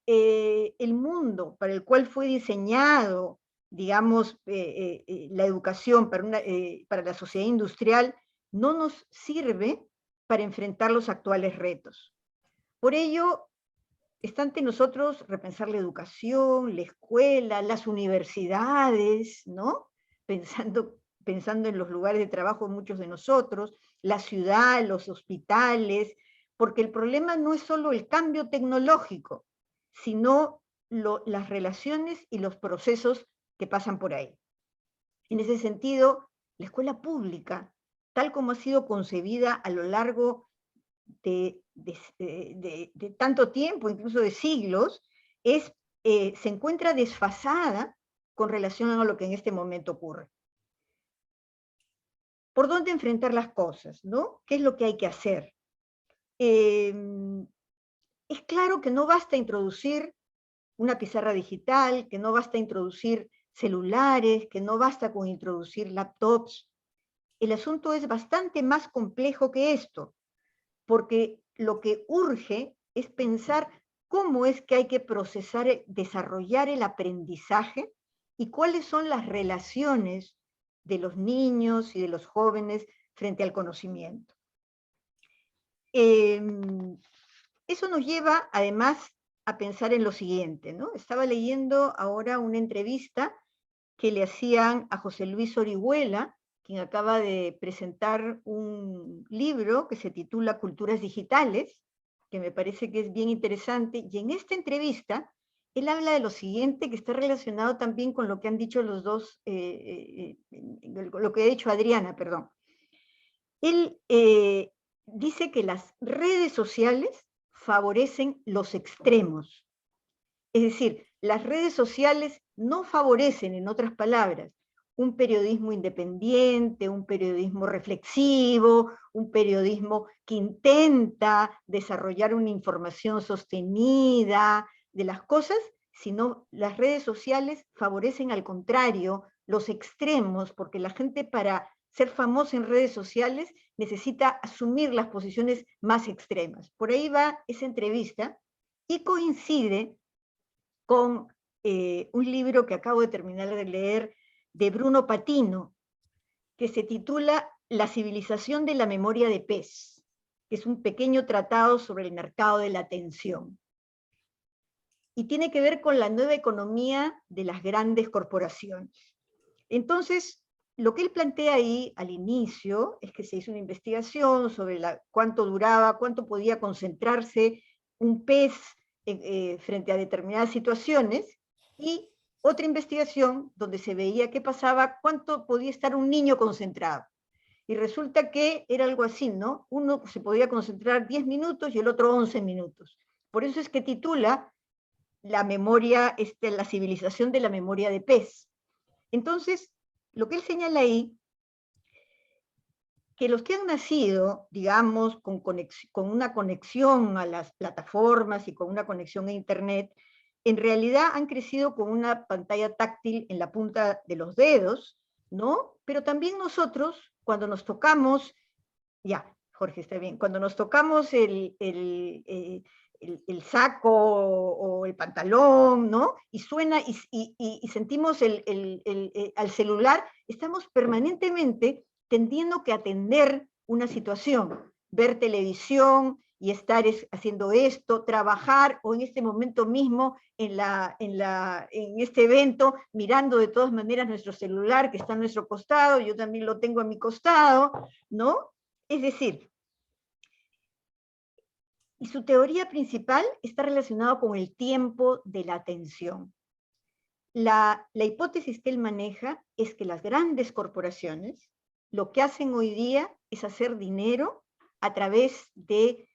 el mundo para el cual fue diseñado, digamos, la educación para la sociedad industrial no nos sirve para enfrentar los actuales retos. Por ello, está ante nosotros repensar la educación, la escuela, las universidades, ¿no? Pensando en los lugares de trabajo de muchos de nosotros, la ciudad, los hospitales, porque el problema no es solo el cambio tecnológico, sino las relaciones y los procesos que pasan por ahí. En ese sentido, la escuela pública, tal como ha sido concebida a lo largo de tanto tiempo, incluso de siglos, se encuentra desfasada con relación a lo que en este momento ocurre. ¿Por dónde enfrentar las cosas, no? ¿Qué es lo que hay que hacer? Es claro que no basta introducir una pizarra digital, que no basta introducir celulares, que no basta con introducir laptops. El asunto es bastante más complejo que esto, porque lo que urge es pensar cómo es que hay que procesar, desarrollar el aprendizaje y cuáles son las relaciones de los niños y de los jóvenes frente al conocimiento. Eso nos lleva además a pensar en lo siguiente, ¿no? Estaba leyendo ahora una entrevista que le hacían a José Luis Orihuela, quien acaba de presentar un libro que se titula Culturas Digitales, que me parece que es bien interesante, y en esta entrevista él habla de lo siguiente, que está relacionado también con lo que han dicho los dos, lo que ha dicho Adriana, perdón. Él dice que las redes sociales favorecen los extremos. Es decir, las redes sociales no favorecen, en otras palabras, un periodismo independiente, un periodismo reflexivo, un periodismo que intenta desarrollar una información sostenida de las cosas, sino las redes sociales favorecen al contrario los extremos, porque la gente para ser famosa en redes sociales necesita asumir las posiciones más extremas. Por ahí va esa entrevista y coincide con un libro que acabo de terminar de leer de Bruno Patino, que se titula La civilización de la memoria de pez, que es un pequeño tratado sobre el mercado de la atención. Y tiene que ver con la nueva economía de las grandes corporaciones. Entonces, lo que él plantea ahí al inicio es que se hizo una investigación sobre cuánto duraba, cuánto podía concentrarse un pez frente a determinadas situaciones, y otra investigación donde se veía qué pasaba, cuánto podía estar un niño concentrado. Y resulta que era algo así, ¿no? Uno se podía concentrar 10 minutos y el otro 11 minutos. Por eso es que titula la memoria, la civilización de la memoria de pez. Entonces, lo que él señala ahí, que los que han nacido, digamos, con una conexión a las plataformas y con una conexión a Internet, en realidad han crecido con una pantalla táctil en la punta de los dedos, ¿no? Pero también nosotros, cuando nos tocamos, ya, Jorge, está bien, cuando nos tocamos el saco o el pantalón, ¿no? Y suena y sentimos al celular, estamos permanentemente teniendo que atender una situación, ver televisión y estar haciendo esto, trabajar, o en este momento mismo, en este evento, mirando de todas maneras nuestro celular que está a nuestro costado, yo también lo tengo a mi costado, ¿no? Es decir, y su teoría principal está relacionada con el tiempo de la atención. La hipótesis que él maneja es que las grandes corporaciones lo que hacen hoy día es hacer dinero a través de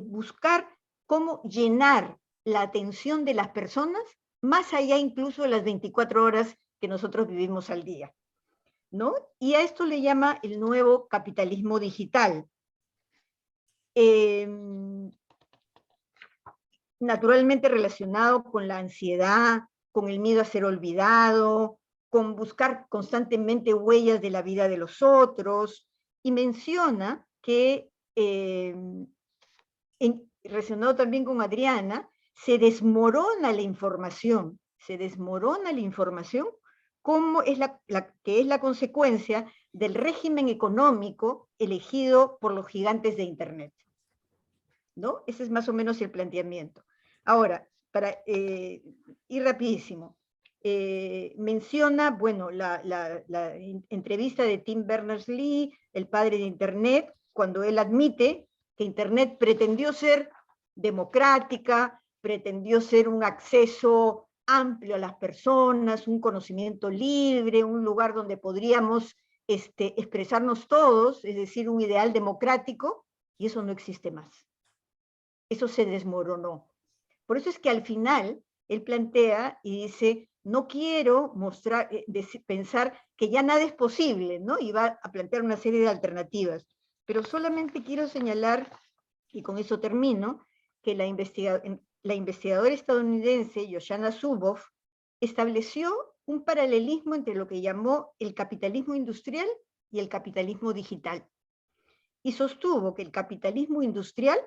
buscar cómo llenar la atención de las personas más allá incluso de las 24 horas que nosotros vivimos al día, ¿no? Y a esto le llama el nuevo capitalismo digital. Naturalmente relacionado con la ansiedad, con el miedo a ser olvidado, con buscar constantemente huellas de la vida de los otros, y menciona que, relacionado también con Adriana, se desmorona la información, como que es la consecuencia del régimen económico elegido por los gigantes de Internet, ¿no? Ese es más o menos el planteamiento. Ahora, para ir rapidísimo, menciona, bueno, la entrevista de Tim Berners-Lee, el padre de Internet, cuando él admite que Internet pretendió ser democrática, pretendió ser un acceso amplio a las personas, un conocimiento libre, un lugar donde podríamos expresarnos todos, es decir, un ideal democrático, y eso no existe más. Eso se desmoronó. Por eso es que al final él plantea y dice, no quiero pensar que ya nada es posible, ¿no? Y va a plantear una serie de alternativas. Pero solamente quiero señalar, y con eso termino, que la investigadora estadounidense Shoshana Zuboff estableció un paralelismo entre lo que llamó el capitalismo industrial y el capitalismo digital. Y sostuvo que el capitalismo industrial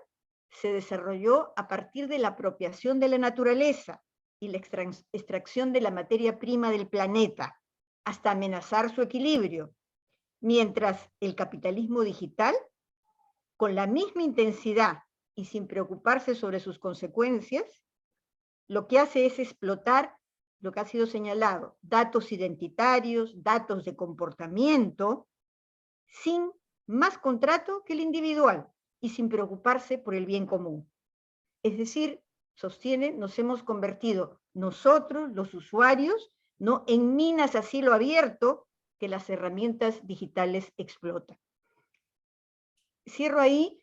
se desarrolló a partir de la apropiación de la naturaleza y la extracción de la materia prima del planeta, hasta amenazar su equilibrio, mientras el capitalismo digital con la misma intensidad y sin preocuparse sobre sus consecuencias, lo que hace es explotar lo que ha sido señalado, datos identitarios, datos de comportamiento, sin más contrato que el individual y sin preocuparse por el bien común. Es decir, sostiene, nos hemos convertido nosotros, los usuarios, ¿no?, en minas a cielo abierto que las herramientas digitales explotan. Cierro ahí,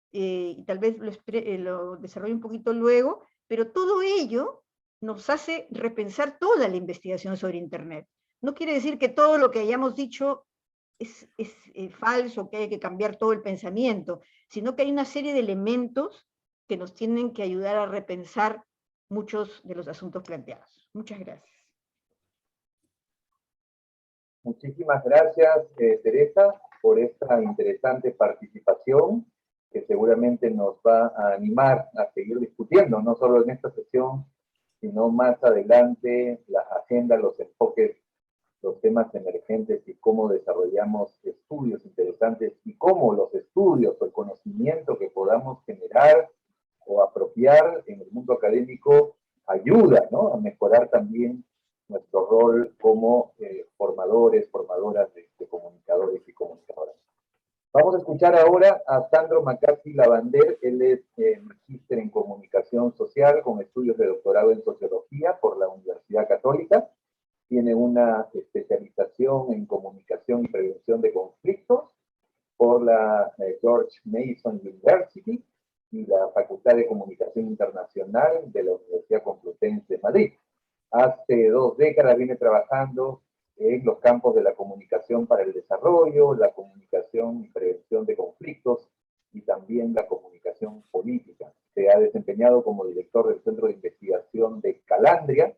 y tal vez lo desarrollo un poquito luego, pero todo ello nos hace repensar toda la investigación sobre Internet. No quiere decir que todo lo que hayamos dicho es falso, que hay que cambiar todo el pensamiento, sino que hay una serie de elementos que nos tienen que ayudar a repensar muchos de los asuntos planteados. Muchas gracias. Muchísimas gracias, Teresa, por esta interesante participación que seguramente nos va a animar a seguir discutiendo, no solo en esta sesión, sino más adelante, la agenda, los enfoques, los temas emergentes y cómo desarrollamos estudios interesantes y cómo los estudios o el conocimiento que podamos generar o apropiar en el mundo académico ayuda, ¿no?, a mejorar también nuestro rol como formadores, formadoras de comunicadores y comunicadoras. Vamos a escuchar ahora a Sandro Macasi Lavander. Él es magíster en comunicación social con estudios de doctorado en sociología por la Universidad Católica. Tiene una especialización en comunicación y prevención de conflictos por la George Mason University y la Facultad de Comunicación Internacional de la Universidad Complutense de Madrid. Hace 2 décadas viene trabajando en los campos de la comunicación para el desarrollo, la comunicación y prevención de conflictos y también la comunicación política. Se ha desempeñado como director del Centro de Investigación de Calandria,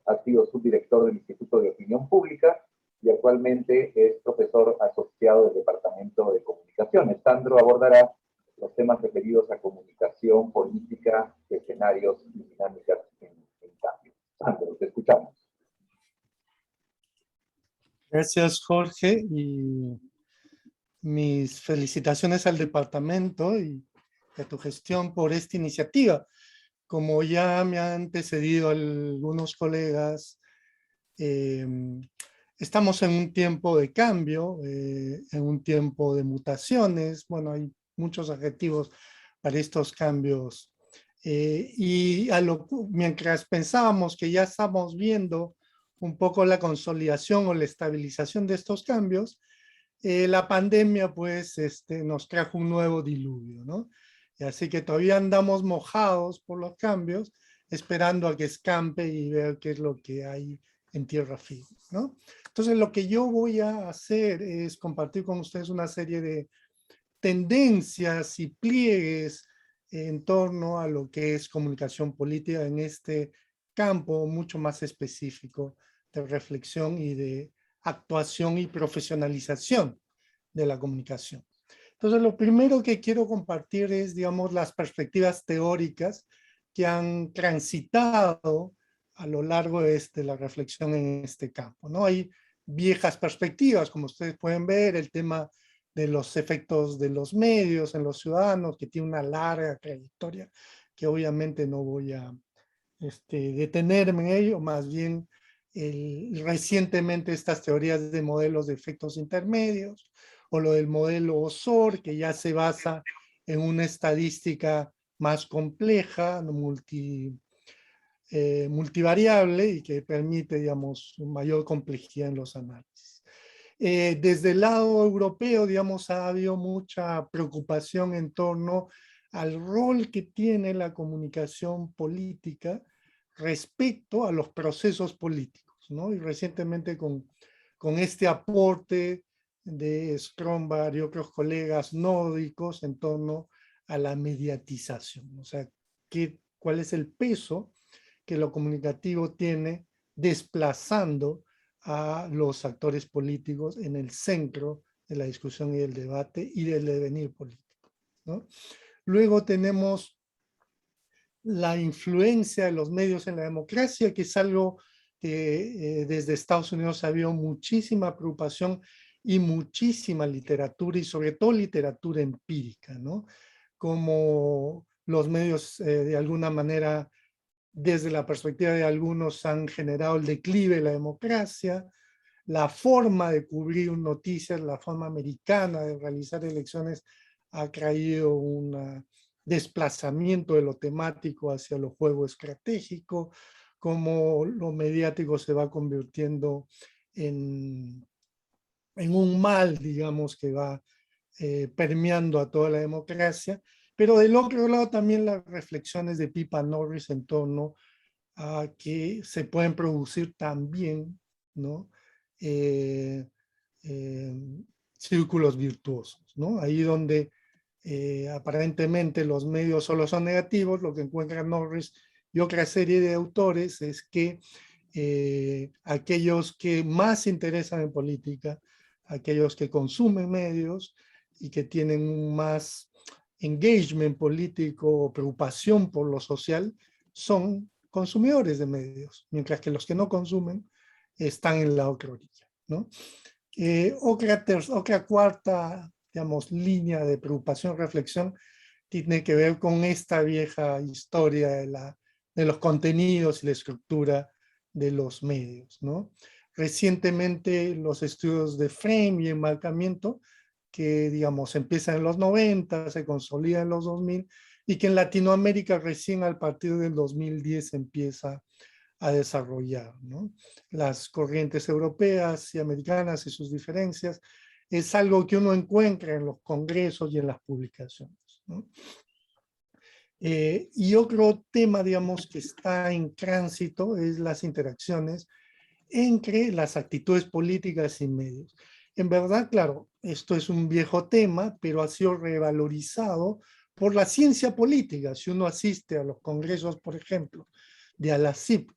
ha sido subdirector del Instituto de Opinión Pública y actualmente es profesor asociado del Departamento de Comunicaciones. Sandro abordará los temas referidos a comunicación, política, escenarios y dinámicas en cambio. Sandro, te escuchamos. Gracias, Jorge, y mis felicitaciones al departamento y a tu gestión por esta iniciativa. Como ya me han antecedido algunos colegas, estamos en un tiempo de cambio, en un tiempo de mutaciones. Bueno, hay muchos adjetivos para estos cambios. Y mientras pensábamos que ya estamos viendo un poco la consolidación o la estabilización de estos cambios, la pandemia pues nos trajo un nuevo diluvio, ¿no? Y así que todavía andamos mojados por los cambios, esperando a que escampe y ver qué es lo que hay en tierra firme, ¿no? Entonces lo que yo voy a hacer es compartir con ustedes una serie de tendencias y pliegues en torno a lo que es comunicación política en este campo mucho más específico de reflexión y de actuación y profesionalización de la comunicación. Entonces, lo primero que quiero compartir es, digamos, las perspectivas teóricas que han transitado a lo largo de la reflexión en este campo, ¿no? Hay viejas perspectivas, como ustedes pueden ver, el tema de los efectos de los medios en los ciudadanos, que tiene una larga trayectoria, que obviamente no voy a detenerme en ello, más bien recientemente estas teorías de modelos de efectos intermedios, o lo del modelo OSOR, que ya se basa en una estadística más compleja, multivariable, y que permite, digamos, mayor complejidad en los análisis. Desde el lado europeo, digamos, ha habido mucha preocupación en torno al rol que tiene la comunicación política respecto a los procesos políticos, ¿no? Y recientemente con este aporte de Stromberg y otros colegas nórdicos en torno a la mediatización. O sea, ¿cuál es el peso que lo comunicativo tiene desplazando a los actores políticos en el centro de la discusión y del debate y del devenir político, ¿no? Luego tenemos la influencia de los medios en la democracia, que es algo que desde Estados Unidos ha habido muchísima preocupación y muchísima literatura, y sobre todo literatura empírica, ¿no? Como los medios de alguna manera, desde la perspectiva de algunos, han generado el declive de la democracia, la forma de cubrir noticias, la forma americana de realizar elecciones ha traído un desplazamiento de lo temático hacia lo juego estratégico, como lo mediático se va convirtiendo en un mal, digamos, que va permeando a toda la democracia. Pero del otro lado también las reflexiones de Pippa Norris en torno a que se pueden producir también, ¿no? Círculos virtuosos, ¿no? Ahí donde aparentemente los medios solo son negativos, lo que encuentra Norris y otra serie de autores es que aquellos que más se interesan en política, aquellos que consumen medios y que tienen un más engagement político o preocupación por lo social, son consumidores de medios, mientras que los que no consumen están en la otra orilla, ¿no? Otra cuarta, digamos, línea de preocupación, reflexión, tiene que ver con esta vieja historia de los contenidos y la estructura de los medios, ¿no? Recientemente los estudios de frame y enmarcamiento, que digamos empiezan en los 90, se consolidan en los 2000, y que en Latinoamérica recién a partir del 2010 empieza a desarrollar, ¿no? Las corrientes europeas y americanas y sus diferencias es algo que uno encuentra en los congresos y en las publicaciones, ¿no? Y otro tema, digamos, que está en tránsito es las interacciones entre las actitudes políticas y medios. En verdad, claro, esto es un viejo tema, pero ha sido revalorizado por la ciencia política. Si uno asiste a los congresos, por ejemplo, de ALACIP,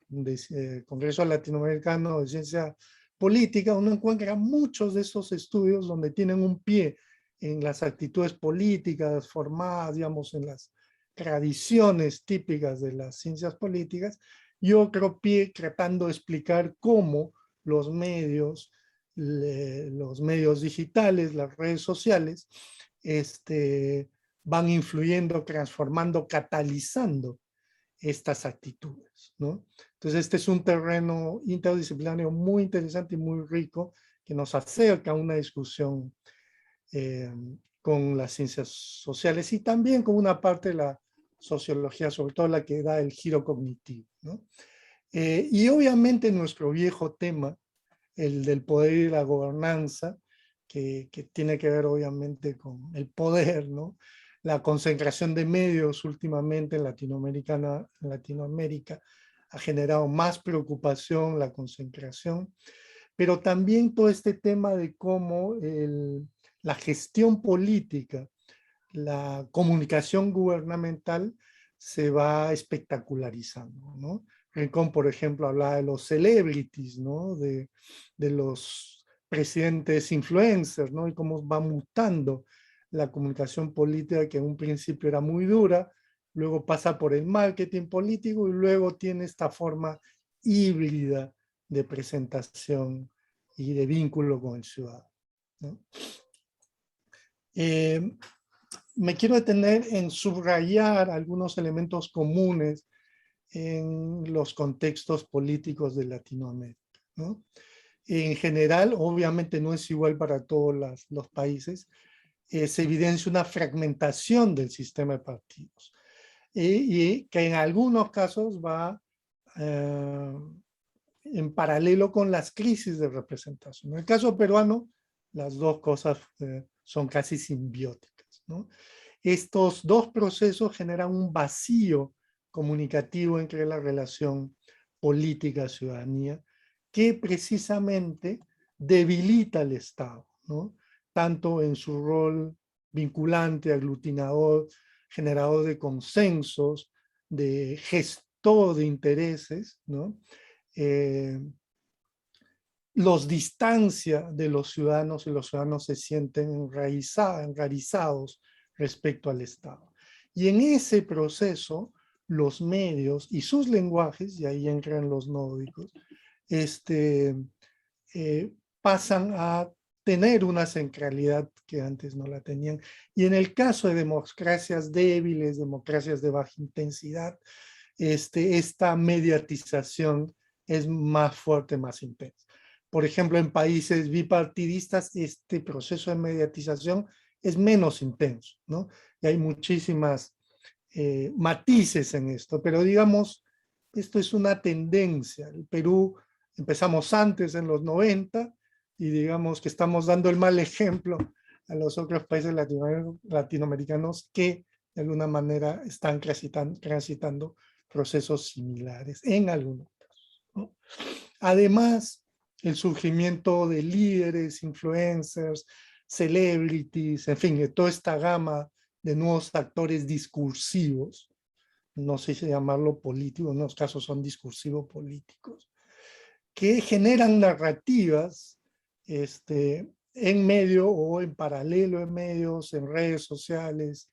Congreso Latinoamericano de Ciencia Política, uno encuentra muchos de esos estudios donde tienen un pie en las actitudes políticas formadas, digamos, en las tradiciones típicas de las ciencias políticas, y otro pie tratando de explicar cómo los medios digitales, las redes sociales, van influyendo, transformando, catalizando estas actitudes, ¿no? Entonces este es un terreno interdisciplinario muy interesante y muy rico que nos acerca a una discusión con las ciencias sociales y también con una parte de la sociología, sobre todo la que da el giro cognitivo, ¿no? Y obviamente nuestro viejo tema, el del poder y la gobernanza, que tiene que ver obviamente con el poder, ¿no? La concentración de medios últimamente en Latinoamérica ha generado más preocupación, la concentración, pero también todo este tema de cómo la gestión política, la comunicación gubernamental se va espectacularizando, ¿no? Rincón, por ejemplo, hablaba de los celebrities, ¿no? De los presidentes influencers, ¿no? Y cómo va mutando la comunicación política, que en un principio era muy dura, luego pasa por el marketing político y luego tiene esta forma híbrida de presentación y de vínculo con el ciudadano, ¿no? Me quiero detener en subrayar algunos elementos comunes en los contextos políticos de Latinoamérica, ¿no? En general, obviamente no es igual para todos los países, se evidencia una fragmentación del sistema de partidos y que en algunos casos va en paralelo con las crisis de representación. En el caso peruano, las dos cosas son casi simbióticas, ¿no? Estos dos procesos generan un vacío comunicativo entre la relación política-ciudadanía que precisamente debilita al Estado, ¿no? Tanto en su rol vinculante, aglutinador, generador de consensos, de gestor de intereses, ¿no? Los distancia de los ciudadanos y los ciudadanos se sienten enraizados respecto al Estado. Y en ese proceso, los medios y sus lenguajes, y ahí entran los nórdicos, pasan a tener una centralidad que antes no la tenían. Y en el caso de democracias débiles, democracias de baja intensidad, esta mediatización es más fuerte, más intensa. Por ejemplo, en países bipartidistas, este proceso de mediatización es menos intenso, ¿no? Y hay muchísimas matices en esto, pero digamos, esto es una tendencia. El Perú empezamos antes, en los 90, y digamos que estamos dando el mal ejemplo a los otros países latinoamericanos que de alguna manera están transitando procesos similares en algunos casos, ¿no? Además, el surgimiento de líderes, influencers, celebrities, en fin, de toda esta gama de nuevos actores discursivos, no sé si llamarlo político, en unos casos son discursivos políticos, que generan narrativas en medio o en paralelo en medios, en redes sociales,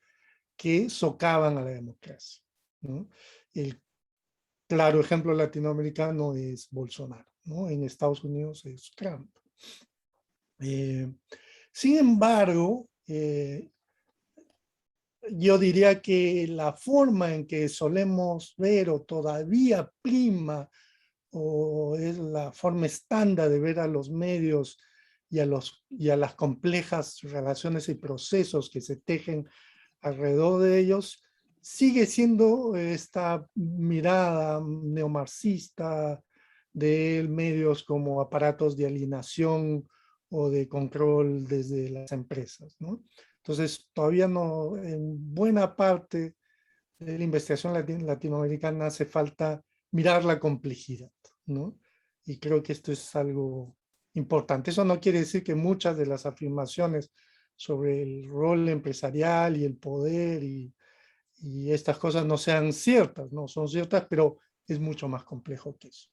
que socavan a la democracia, ¿no? El claro ejemplo latinoamericano es Bolsonaro, ¿no? En Estados Unidos es Trump. Sin embargo, yo diría que la forma en que solemos ver o todavía prima o es la forma estándar de ver a los medios y a las complejas relaciones y procesos que se tejen alrededor de ellos, sigue siendo esta mirada neomarxista de medios como aparatos de alienación o de control desde las empresas, ¿no? Entonces, todavía no, en buena parte de la investigación latinoamericana hace falta mirar la complejidad, ¿no? Y creo que esto es algo importante. Eso no quiere decir que muchas de las afirmaciones sobre el rol empresarial y el poder y estas cosas no sean ciertas, no son ciertas, pero es mucho más complejo que eso.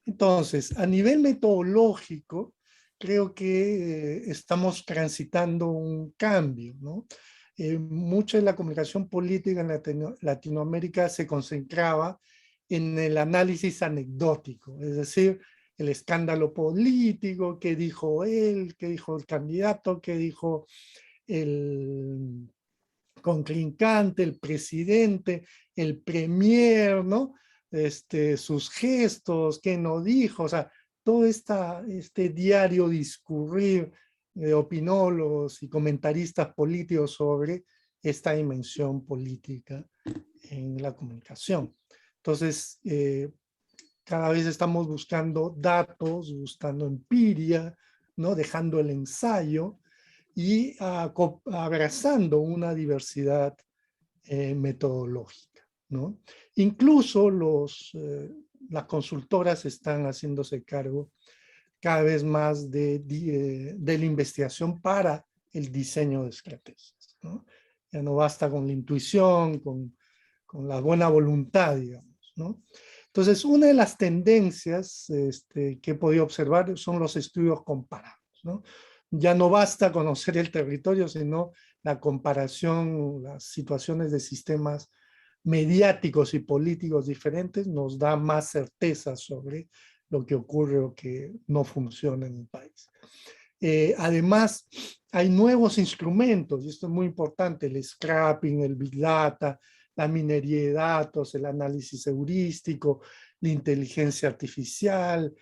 Entonces, a nivel metodológico, creo que estamos transitando un cambio, ¿no? Mucha de la comunicación política en Latinoamérica se concentraba en el análisis anecdótico, es decir, el escándalo político, qué dijo él, qué dijo el candidato, qué dijo el contrincante, el presidente, el premier, ¿no? Sus gestos, qué no dijo, o sea, todo este diario discurrir de opinólogos y comentaristas políticos sobre esta dimensión política en la comunicación. Entonces, cada vez estamos buscando datos, buscando empiria, ¿no? Dejando el ensayo y abrazando una diversidad metodológica, ¿no? Incluso las consultoras están haciéndose cargo cada vez más de la investigación para el diseño de estrategias, ¿no? Ya no basta con la intuición, con la buena voluntad, digamos, ¿no? Entonces, una de las tendencias que he podido observar son los estudios comparados, ¿no? Ya no basta conocer el territorio, sino la comparación, las situaciones de sistemas mediáticos y políticos diferentes nos da más certeza sobre lo que ocurre o que no funciona en un país. Además, hay nuevos instrumentos, y esto es muy importante, el scrapping, el big data, la minería de datos, el análisis heurístico, la inteligencia artificial,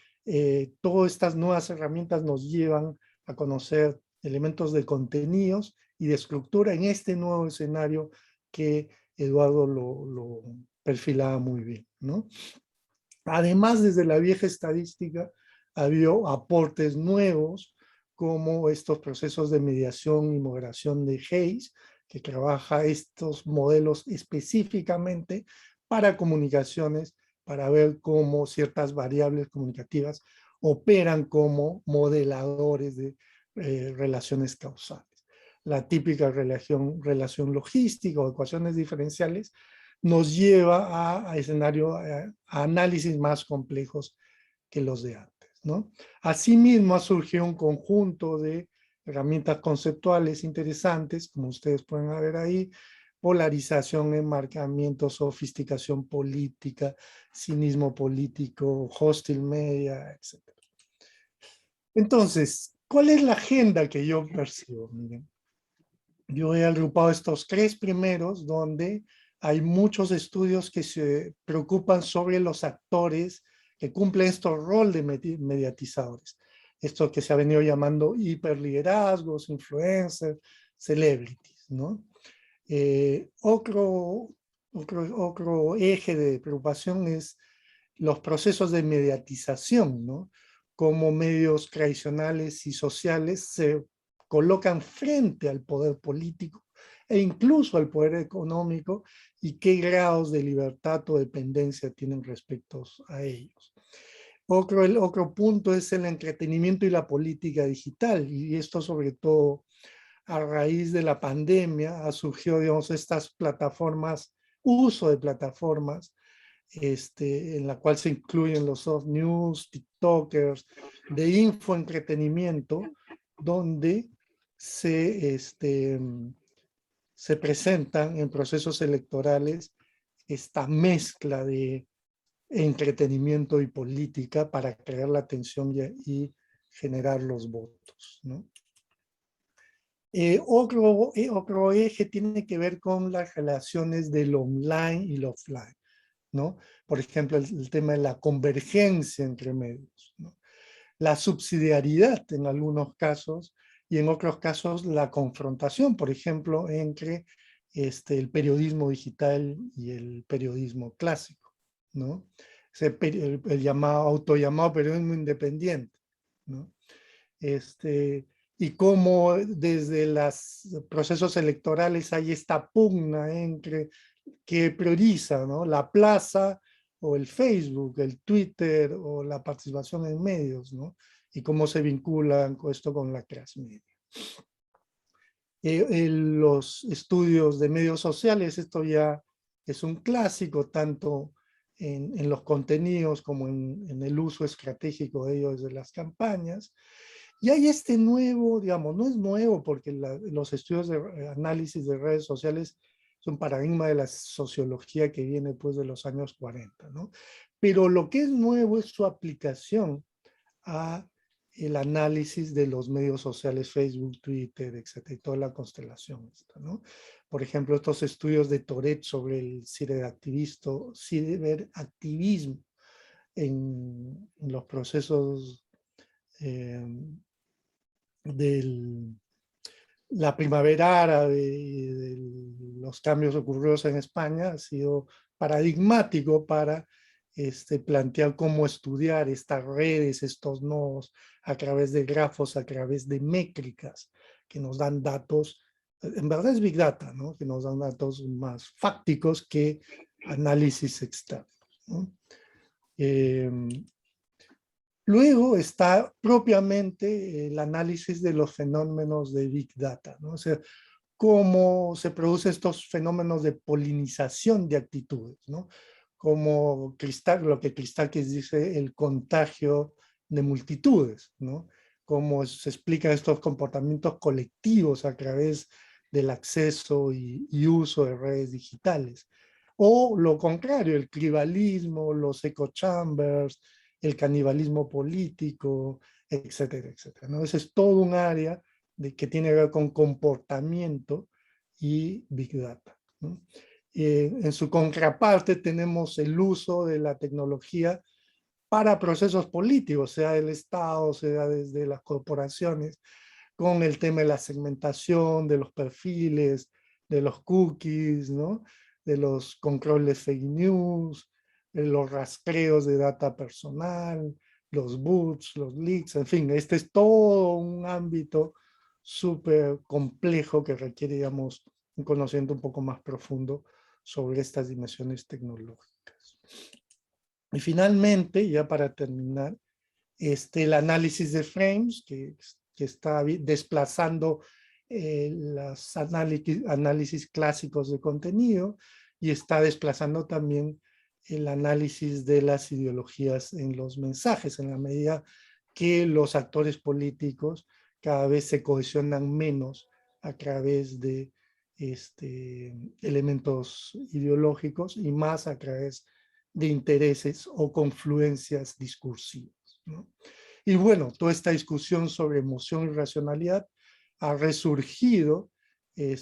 todas estas nuevas herramientas nos llevan a conocer elementos de contenidos y de estructura en este nuevo escenario que Eduardo lo perfilaba muy bien, ¿no? Además, desde la vieja estadística, ha habido aportes nuevos, como estos procesos de mediación y moderación de Hayes, que trabaja estos modelos específicamente para comunicaciones, para ver cómo ciertas variables comunicativas operan como modeladores de relaciones causales. La típica relación logística o ecuaciones diferenciales nos lleva a escenarios, a análisis más complejos que los de antes, ¿no? Asimismo, ha surgido un conjunto de herramientas conceptuales interesantes, como ustedes pueden ver ahí: polarización, enmarcamiento, sofisticación política, cinismo político, hostile media, etc. Entonces, ¿cuál es la agenda que yo percibo? Miren, yo he agrupado estos 3 primeros donde hay muchos estudios que se preocupan sobre los actores que cumplen estos roles de mediatizadores. Esto que se ha venido llamando hiperliderazgos, influencers, celebrities, ¿no? Otro eje de preocupación es los procesos de mediatización, ¿no? Cómo medios tradicionales y sociales se colocan frente al poder político e incluso al poder económico y qué grados de libertad o dependencia tienen respecto a ellos. El otro punto es el entretenimiento y la política digital, y esto sobre todo a raíz de la pandemia ha surgido, digamos, estas plataformas, uso de plataformas, en la cual se incluyen los soft news, tiktokers, de infoentretenimiento, donde se presentan en procesos electorales esta mezcla de entretenimiento y política para crear la atención y generar los votos, ¿no? Otro eje tiene que ver con las relaciones del online y el offline, ¿no? Por ejemplo, el tema de la convergencia entre medios, ¿no? La subsidiariedad en algunos casos y en otros casos la confrontación, por ejemplo, entre el periodismo digital y el periodismo clásico, ¿no? El autollamado periodismo independiente, ¿no? Y cómo desde los procesos electorales hay esta pugna entre que prioriza, ¿no? La plaza o el Facebook, el Twitter o la participación en medios, ¿no? Y cómo se vinculan esto con la clase media. Los estudios de medios sociales, esto ya es un clásico tanto en los contenidos como en el uso estratégico de ellos de las campañas. Y hay este nuevo, digamos, no es nuevo porque los estudios de análisis de redes sociales es un paradigma de la sociología que viene pues de los años 40, ¿no? Pero lo que es nuevo es su aplicación a el análisis de los medios sociales, Facebook, Twitter, etcétera, y toda la constelación esta, ¿no? Por ejemplo, estos estudios de Toret sobre el ciberactivismo en los procesos de la primavera árabe y de los cambios ocurridos en España ha sido paradigmático para plantear cómo estudiar estas redes, estos nodos, a través de grafos, a través de métricas, que nos dan datos, en verdad es Big Data, ¿no? Que nos dan datos más fácticos que análisis externos, ¿no? Luego está propiamente el análisis de los fenómenos de Big Data, ¿no? O sea, cómo se producen estos fenómenos de polinización de actitudes, ¿no? Como lo que Christakis dice, el contagio de multitudes, ¿no? Cómo se explican estos comportamientos colectivos a través del acceso y uso de redes digitales. O lo contrario, el tribalismo, los echo chambers, el canibalismo político, etcétera, etcétera, ¿no? Ese es todo un área que tiene que ver con comportamiento y Big Data, ¿no? En su contraparte tenemos el uso de la tecnología para procesos políticos, sea del Estado, sea desde las corporaciones, con el tema de la segmentación, de los perfiles, de los cookies, ¿no? De los controles fake news, de los rastreos de data personal, los boots, los leaks, en fin, este es todo un ámbito súper complejo que requiere, digamos, un conocimiento un poco más profundo sobre estas dimensiones tecnológicas. Y finalmente, ya para terminar, el análisis de frames, que está desplazando los análisis clásicos de contenido y está desplazando también el análisis de las ideologías en los mensajes, en la medida que los actores políticos cada vez se cohesionan menos a través de elementos ideológicos y más a través de intereses o confluencias discursivas, ¿no? Y bueno, toda esta discusión sobre emoción y racionalidad ha resurgido y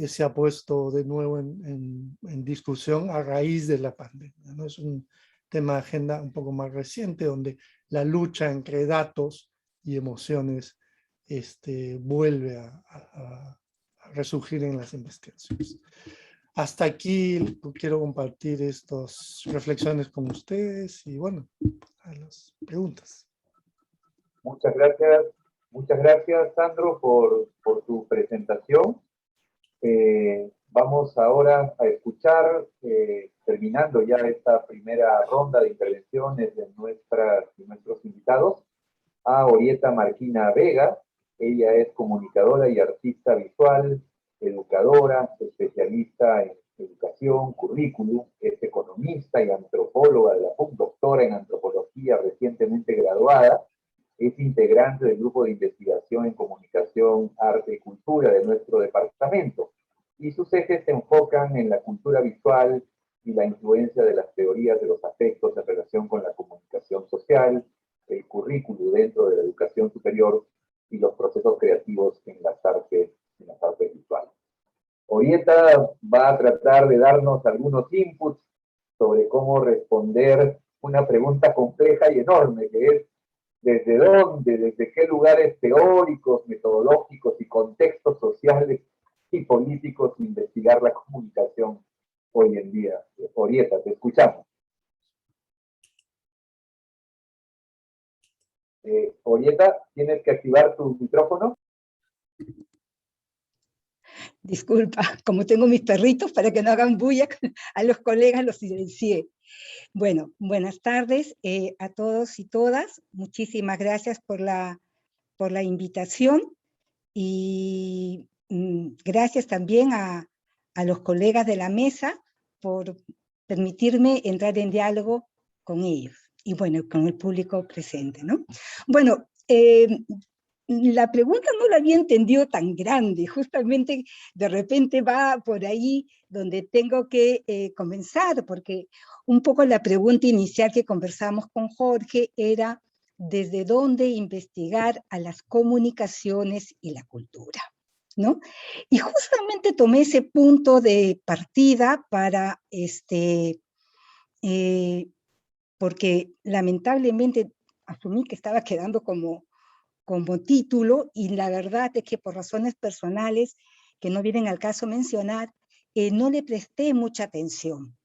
se ha puesto de nuevo en discusión a raíz de la pandemia, ¿no? Es un tema de agenda un poco más reciente, donde la lucha entre datos y emociones vuelve a resurgir en las investigaciones. Hasta aquí quiero compartir estas reflexiones con ustedes y bueno, a las preguntas. Muchas gracias Sandro por tu presentación. Vamos ahora a escuchar, terminando ya esta primera ronda de intervenciones de nuestros invitados, a Orieta Marquina Vega. Ella es comunicadora y artista visual, educadora, especialista en educación, currículum, es economista y antropóloga de la PUC, doctora en antropología recientemente graduada, es integrante del grupo de investigación en comunicación, arte y cultura de nuestro departamento, y sus ejes se enfocan en la cultura visual y la influencia de las teorías de los afectos en relación con la comunicación social, el currículo dentro de la educación superior y los procesos creativos en las artes visuales. Orieta va a tratar de darnos algunos inputs sobre cómo responder una pregunta compleja y enorme, que es desde dónde, desde qué lugares teóricos, metodológicos y contextos sociales y políticos investigar la comunicación hoy en día. Orieta, te escuchamos. Orieta, tienes que activar tu micrófono. Disculpa, como tengo mis perritos para que no hagan bulla, a los colegas los silencié. Bueno, buenas tardes a todos y todas. Muchísimas gracias por la invitación y gracias también a los colegas de la mesa por permitirme entrar en diálogo con ellos y bueno, con el público presente, ¿no? Bueno, la pregunta no la había entendido tan grande, justamente de repente va por ahí donde tengo que comenzar, porque un poco la pregunta inicial que conversamos con Jorge era desde dónde investigar a las comunicaciones y la cultura, ¿no? Y justamente tomé ese punto de partida para, porque lamentablemente asumí que estaba quedando como título, y la verdad es que por razones personales, que no vienen al caso mencionar, no le presté mucha atención.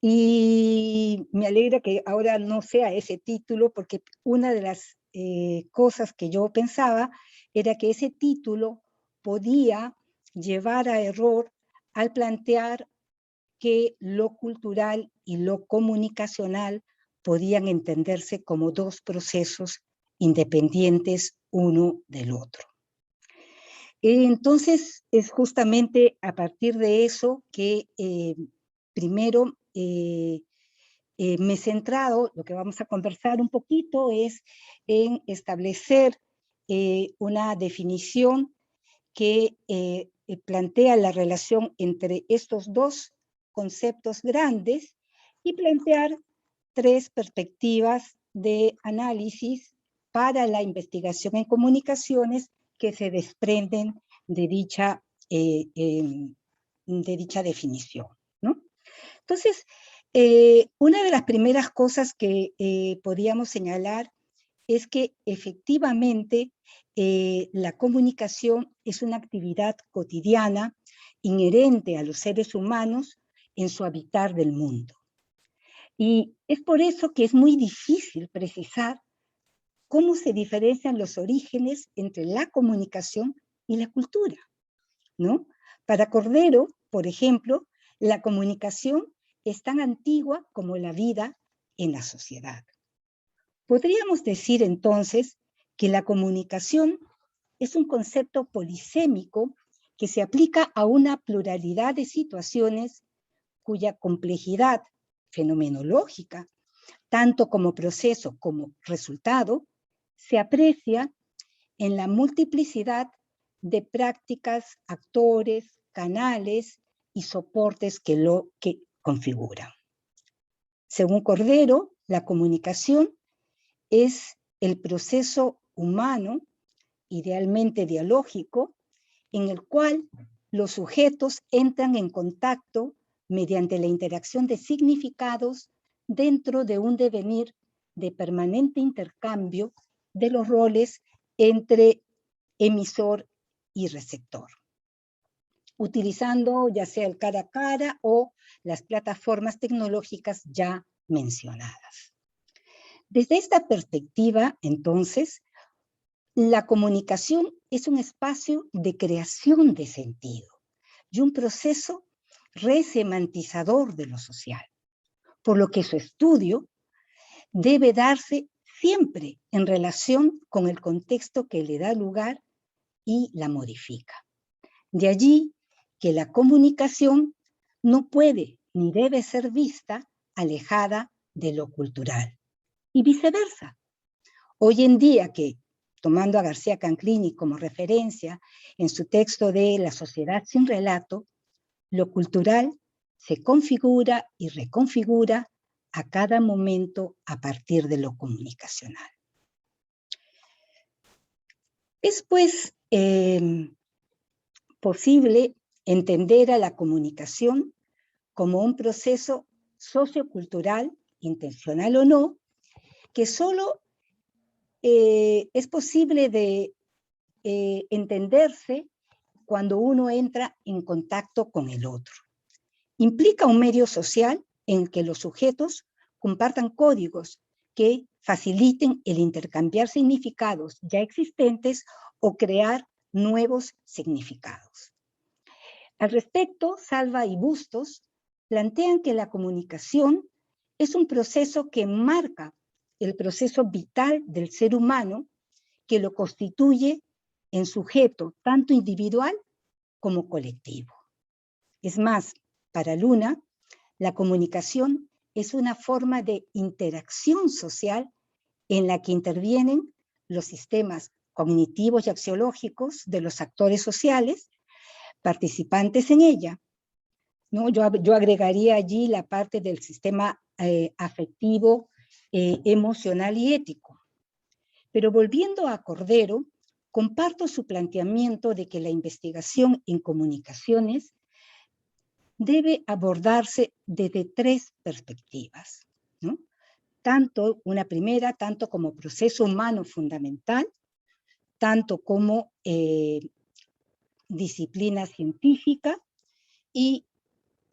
Y me alegra que ahora no sea ese título, porque una de las cosas que yo pensaba era que ese título podía llevar a error al plantear que lo cultural y lo comunicacional podían entenderse como dos procesos independientes uno del otro. Entonces, es justamente a partir de eso que primero me he centrado, lo que vamos a conversar un poquito es en establecer una definición que plantea la relación entre estos dos conceptos grandes y plantear tres perspectivas de análisis para la investigación en comunicaciones que se desprenden de dicha definición, ¿no? Entonces, una de las primeras cosas que podríamos señalar es que efectivamente la comunicación es una actividad cotidiana inherente a los seres humanos en su habitar del mundo. Y es por eso que es muy difícil precisar cómo se diferencian los orígenes entre la comunicación y la cultura, ¿no? Para Cordero, por ejemplo, la comunicación es tan antigua como la vida en la sociedad. Podríamos decir entonces que la comunicación es un concepto polisémico que se aplica a una pluralidad de situaciones cuya complejidad fenomenológica, tanto como proceso como resultado, se aprecia en la multiplicidad de prácticas, actores, canales y soportes que lo configuran. Según Cordero, La comunicación es el proceso humano, idealmente dialógico, en el cual los sujetos entran en contacto mediante la interacción de significados dentro de un devenir de permanente intercambio de los roles entre emisor y receptor, utilizando ya sea el cara a cara o las plataformas tecnológicas ya mencionadas. Desde esta perspectiva, entonces, la comunicación es un espacio de creación de sentido y un proceso resemantizador de lo social, por lo que su estudio debe darse siempre en relación con el contexto que le da lugar y la modifica. De allí que la comunicación no puede ni debe ser vista alejada de lo cultural, y viceversa. Hoy en día que, tomando a García Canclini como referencia en su texto de La sociedad sin relato, lo cultural se configura y reconfigura a cada momento a partir de lo comunicacional. Es pues posible entender a la comunicación como un proceso sociocultural, intencional o no, que solo es posible de entenderse cuando uno entra en contacto con el otro. Implica un medio social en que los sujetos compartan códigos que faciliten el intercambiar significados ya existentes o crear nuevos significados. Al respecto, Salva y Bustos plantean que la comunicación es un proceso que marca el proceso vital del ser humano, que lo constituye en sujeto tanto individual como colectivo. Es más, para Luna, la comunicación es una forma de interacción social en la que intervienen los sistemas cognitivos y axiológicos de los actores sociales participantes en ella, ¿no? Yo agregaría allí la parte del sistema afectivo, emocional y ético. Pero volviendo a Cordero, comparto su planteamiento de que la investigación en comunicaciones debe abordarse desde tres perspectivas, ¿no? Una primera, tanto como proceso humano fundamental, tanto como disciplina científica y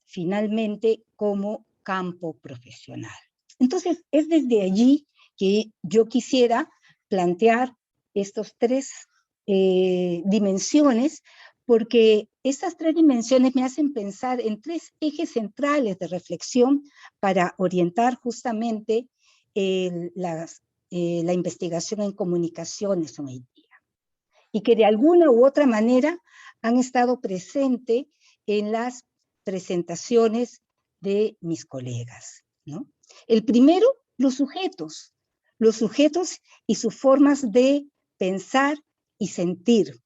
finalmente como campo profesional. Entonces, es desde allí que yo quisiera plantear estos tres dimensiones, porque estas tres dimensiones me hacen pensar en tres ejes centrales de reflexión para orientar justamente la investigación en comunicaciones hoy en día, y que de alguna u otra manera han estado presentes en las presentaciones de mis colegas, ¿no? El primero, los sujetos y sus formas de pensar y sentir.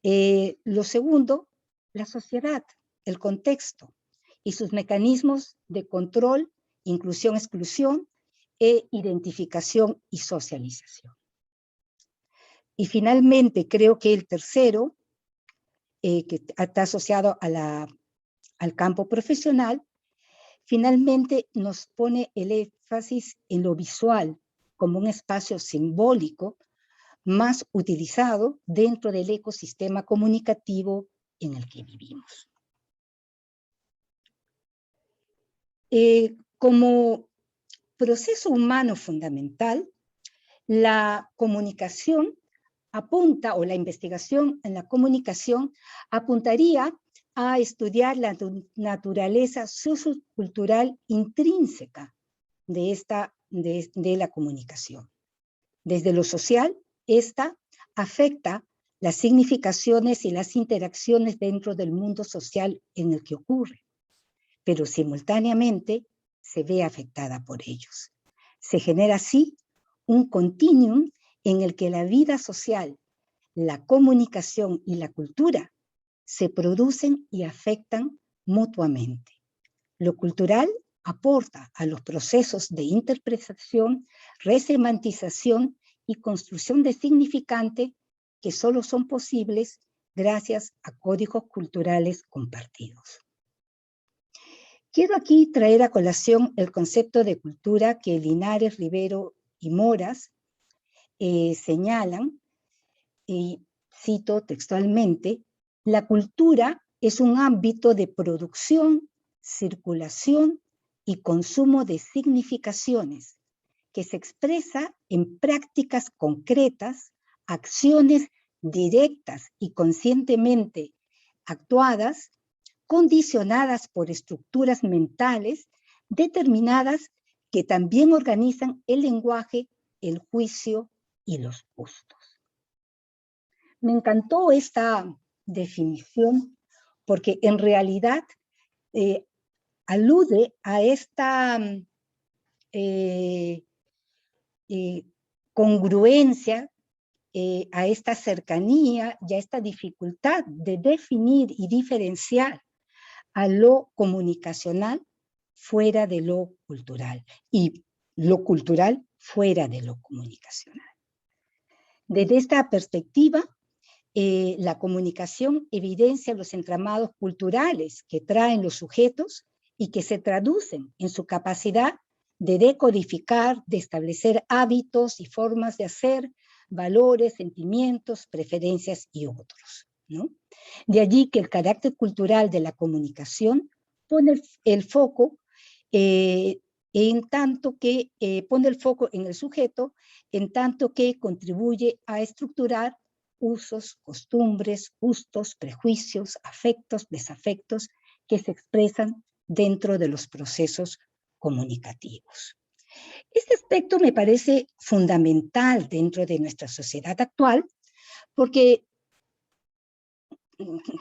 Lo segundo, la sociedad, el contexto y sus mecanismos de control, inclusión, exclusión, e identificación y socialización. Y finalmente, creo que el tercero, que está asociado al campo profesional, finalmente nos pone el énfasis en lo visual como un espacio simbólico más utilizado dentro del ecosistema comunicativo en el que vivimos. Como proceso humano fundamental, la comunicación apunta, o la investigación en la comunicación apuntaría a estudiar la naturaleza sociocultural intrínseca de la comunicación. Desde lo social, esta afecta las significaciones y las interacciones dentro del mundo social en el que ocurre, pero simultáneamente se ve afectada por ellos. Se genera así un continuum en el que la vida social, la comunicación y la cultura se producen y afectan mutuamente. Lo cultural aporta a los procesos de interpretación, resemantización y construcción de significante que solo son posibles gracias a códigos culturales compartidos. Quiero aquí traer a colación el concepto de cultura que Linares, Rivero y Moras señalan, y cito textualmente: la cultura es un ámbito de producción, circulación y consumo de significaciones que se expresa en prácticas concretas, acciones directas y conscientemente actuadas, condicionadas por estructuras mentales determinadas que también organizan el lenguaje, el juicio y los gustos. Me encantó esta definición porque en realidad alude a esta congruencia, a esta cercanía y a esta dificultad de definir y diferenciar a lo comunicacional fuera de lo cultural y lo cultural fuera de lo comunicacional. Desde esta perspectiva, la comunicación evidencia los entramados culturales que traen los sujetos y que se traducen en su capacidad de decodificar, de establecer hábitos y formas de hacer, valores, sentimientos, preferencias y otros, ¿no? De allí que el carácter cultural de la comunicación pone el foco en tanto que pone el foco en el sujeto, en tanto que contribuye a estructurar usos, costumbres, gustos, prejuicios, afectos, desafectos que se expresan dentro de los procesos comunicativos. Este aspecto me parece fundamental dentro de nuestra sociedad actual, porque,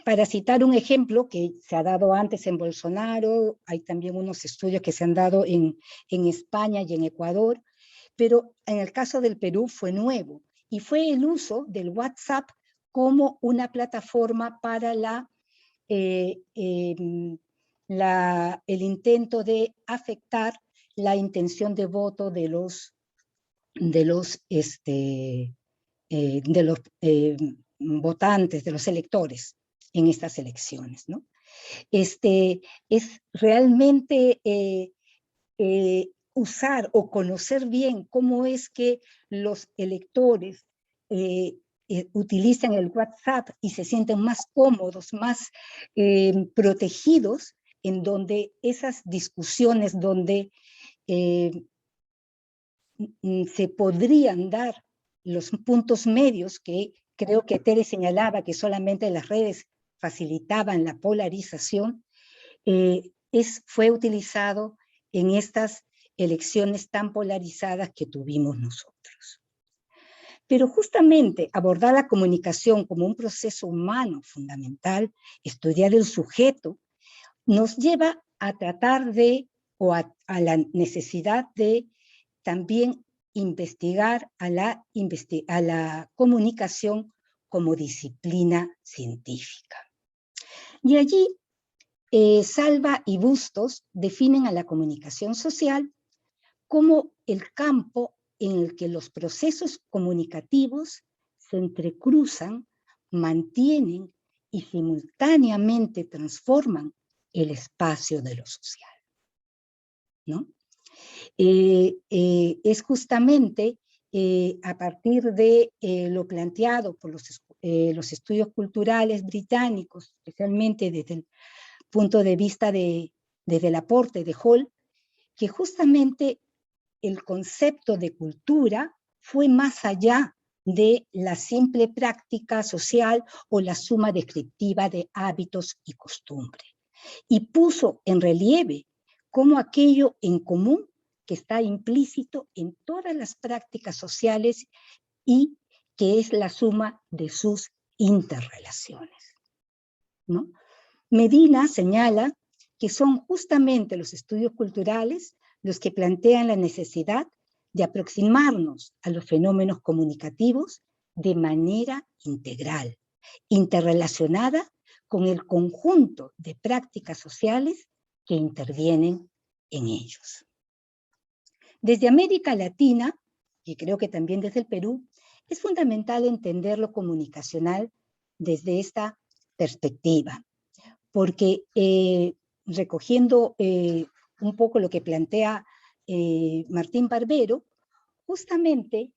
para citar un ejemplo que se ha dado antes en Bolsonaro, hay también unos estudios que se han dado en España y en Ecuador, pero en el caso del Perú fue nuevo, y fue el uso del WhatsApp como una plataforma para el intento de afectar la intención de voto de los votantes, de los electores en estas elecciones, ¿no? Es realmente usar o conocer bien cómo es que los electores utilizan el WhatsApp y se sienten más cómodos, más protegidos, en donde esas discusiones donde se podrían dar los puntos medios, que creo que Tere señalaba que solamente las redes facilitaban la polarización, fue utilizado en estas elecciones tan polarizadas que tuvimos nosotros. Pero justamente abordar la comunicación como un proceso humano fundamental, estudiar el sujeto, nos lleva a tratar de, o a la necesidad de también investigar a la comunicación como disciplina científica. Y allí Salva y Bustos definen a la comunicación social como el campo en el que los procesos comunicativos se entrecruzan, mantienen y simultáneamente transforman el espacio de lo social, ¿no? Es justamente a partir de lo planteado por los estudios culturales británicos, especialmente desde el punto de vista desde el aporte de Hall, que justamente el concepto de cultura fue más allá de la simple práctica social o la suma descriptiva de hábitos y costumbres, y puso en relieve cómo aquello en común que está implícito en todas las prácticas sociales y que es la suma de sus interrelaciones, ¿no? Medina señala que son justamente los estudios culturales los que plantean la necesidad de aproximarnos a los fenómenos comunicativos de manera integral, interrelacionada con el conjunto de prácticas sociales que intervienen en ellos. Desde América Latina, y creo que también desde el Perú, es fundamental entender lo comunicacional desde esta perspectiva, porque recogiendo un poco lo que plantea Martín Barbero, justamente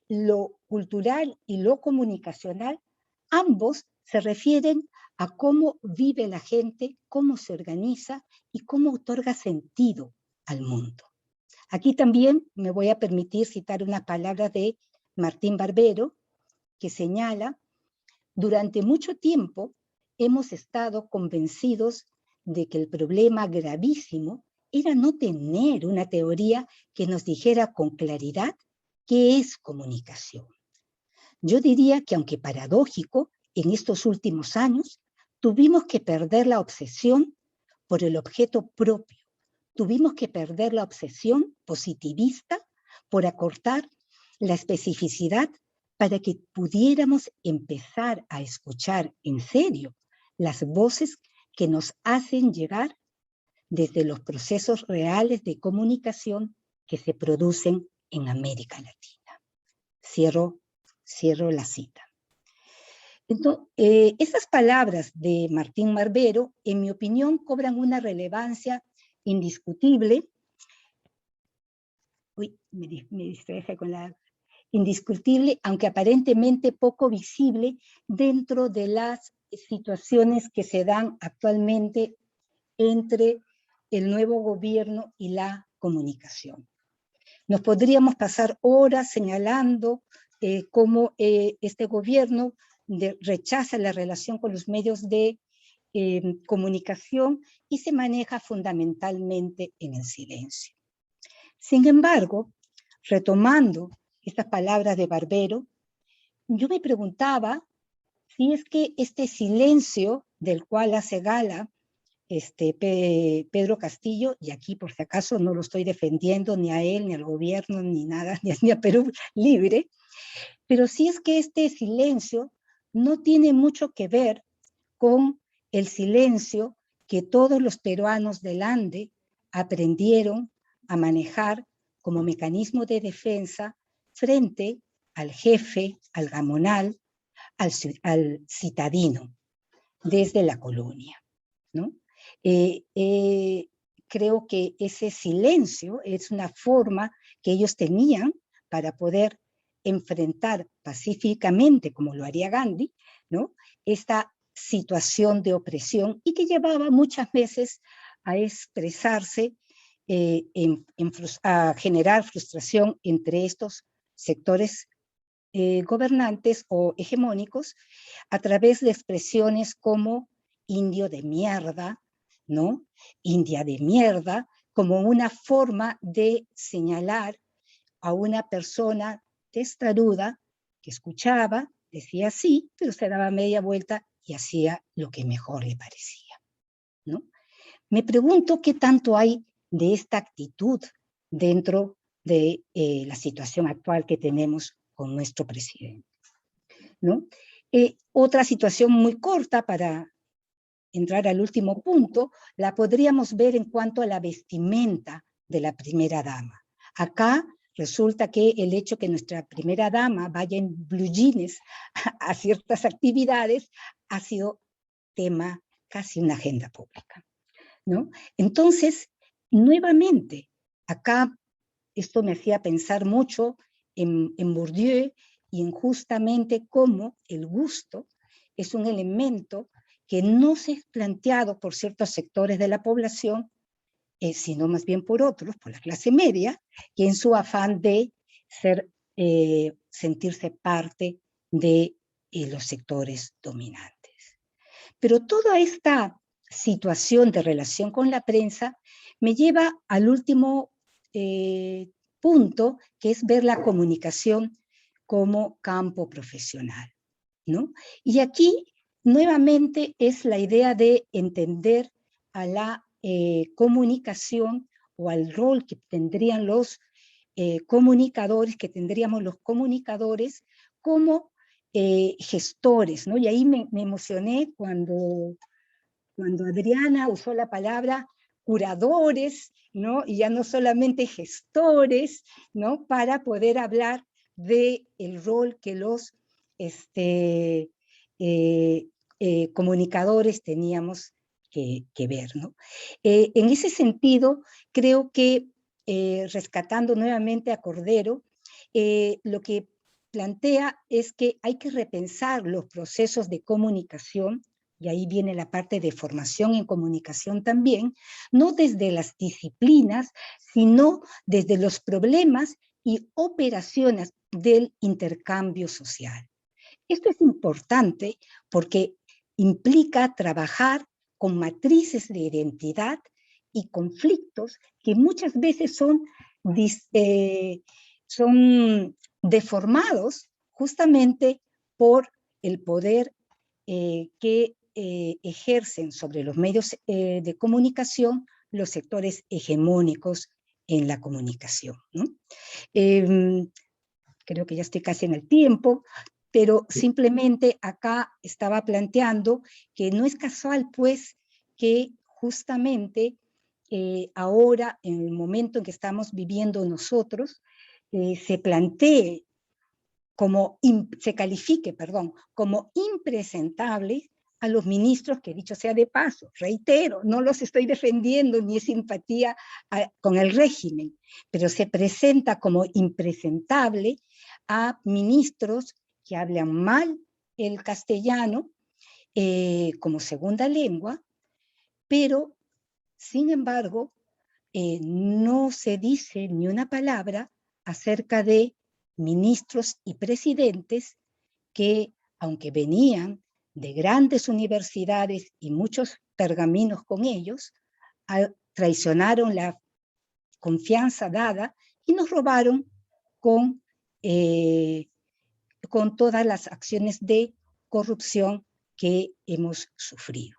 lo cultural y lo comunicacional, ambos se refieren a cómo vive la gente, cómo se organiza y cómo otorga sentido al mundo. Aquí también me voy a permitir citar unas palabras de Martín Barbero, que señala: durante mucho tiempo hemos estado convencidos de que el problema gravísimo era no tener una teoría que nos dijera con claridad qué es comunicación. Yo diría que, aunque paradójico, en estos últimos años tuvimos que perder la obsesión por el objeto propio. Tuvimos que perder la obsesión positivista por acortar la especificidad para que pudiéramos empezar a escuchar en serio las voces que nos hacen llegar desde los procesos reales de comunicación que se producen en América Latina. Cierro la cita. Entonces, esas palabras de Martín Barbero, en mi opinión, cobran una relevancia indiscutible. Uy, me distraje con la... Indiscutible, aunque aparentemente poco visible dentro de las situaciones que se dan actualmente entre el nuevo gobierno y la comunicación. Nos podríamos pasar horas señalando cómo este gobierno rechaza la relación con los medios de comunicación y se maneja fundamentalmente en el silencio. Sin embargo, retomando estas palabras de Barbero, yo me preguntaba si es que este silencio del cual hace gala Pedro Castillo, y aquí por si acaso no lo estoy defendiendo ni a él, ni al gobierno, ni nada, ni a Perú Libre, pero si es que este silencio no tiene mucho que ver con el silencio que todos los peruanos del Ande aprendieron a manejar como mecanismo de defensa frente al jefe, al gamonal, al citadino, desde la colonia, ¿no? Creo que ese silencio es una forma que ellos tenían para poder enfrentar pacíficamente, como lo haría Gandhi, ¿no?, esta situación de opresión y que llevaba muchas veces a expresarse, a generar frustración entre estos sectores gobernantes o hegemónicos a través de expresiones como indio de mierda, ¿no?, India de mierda, como una forma de señalar a una persona testaruda que escuchaba, decía sí, pero se daba media vuelta y hacía lo que mejor le parecía, ¿no? Me pregunto qué tanto hay de esta actitud dentro de la situación actual que tenemos con nuestro presidente, ¿no? Otra situación muy corta para entrar al último punto, la podríamos ver en cuanto a la vestimenta de la primera dama. Acá resulta que el hecho que nuestra primera dama vaya en blue jeans a ciertas actividades ha sido tema, casi una agenda pública, ¿no? Entonces, nuevamente, acá esto me hacía pensar mucho en Bourdieu y en justamente cómo el gusto es un elemento que no se es planteado por ciertos sectores de la población, sino más bien por otros, por la clase media, que en su afán de sentirse parte de los sectores dominantes. Pero toda esta situación de relación con la prensa me lleva al último punto, que es ver la comunicación como campo profesional, ¿no? Y aquí nuevamente es la idea de entender a la comunicación o al rol que tendrían los comunicadores, que tendríamos los comunicadores como gestores, ¿no? Y ahí me emocioné cuando Adriana usó la palabra curadores, ¿no? Y ya no solamente gestores, ¿no? Para poder hablar del rol que los comunicadores teníamos que ver, ¿no? En ese sentido, creo que rescatando nuevamente a Cordero, lo que plantea es que hay que repensar los procesos de comunicación, y ahí viene la parte de formación en comunicación también, no desde las disciplinas, sino desde los problemas y operaciones del intercambio social. Esto es importante porque implica trabajar con matrices de identidad y conflictos que muchas veces son deformados justamente por el poder que ejercen sobre los medios de comunicación los sectores hegemónicos en la comunicación, ¿no? Creo que ya estoy casi en el tiempo, pero simplemente acá estaba planteando que no es casual, pues, que justamente ahora, en el momento en que estamos viviendo nosotros, se plantee como, se califique, perdón, como impresentables a los ministros, que dicho sea de paso, reitero, no los estoy defendiendo ni es simpatía con el régimen, pero se presenta como impresentable a ministros que hablan mal el castellano como segunda lengua, pero sin embargo no se dice ni una palabra acerca de ministros y presidentes que, aunque venían de grandes universidades y muchos pergaminos con ellos, traicionaron la confianza dada y nos robaron con todas las acciones de corrupción que hemos sufrido.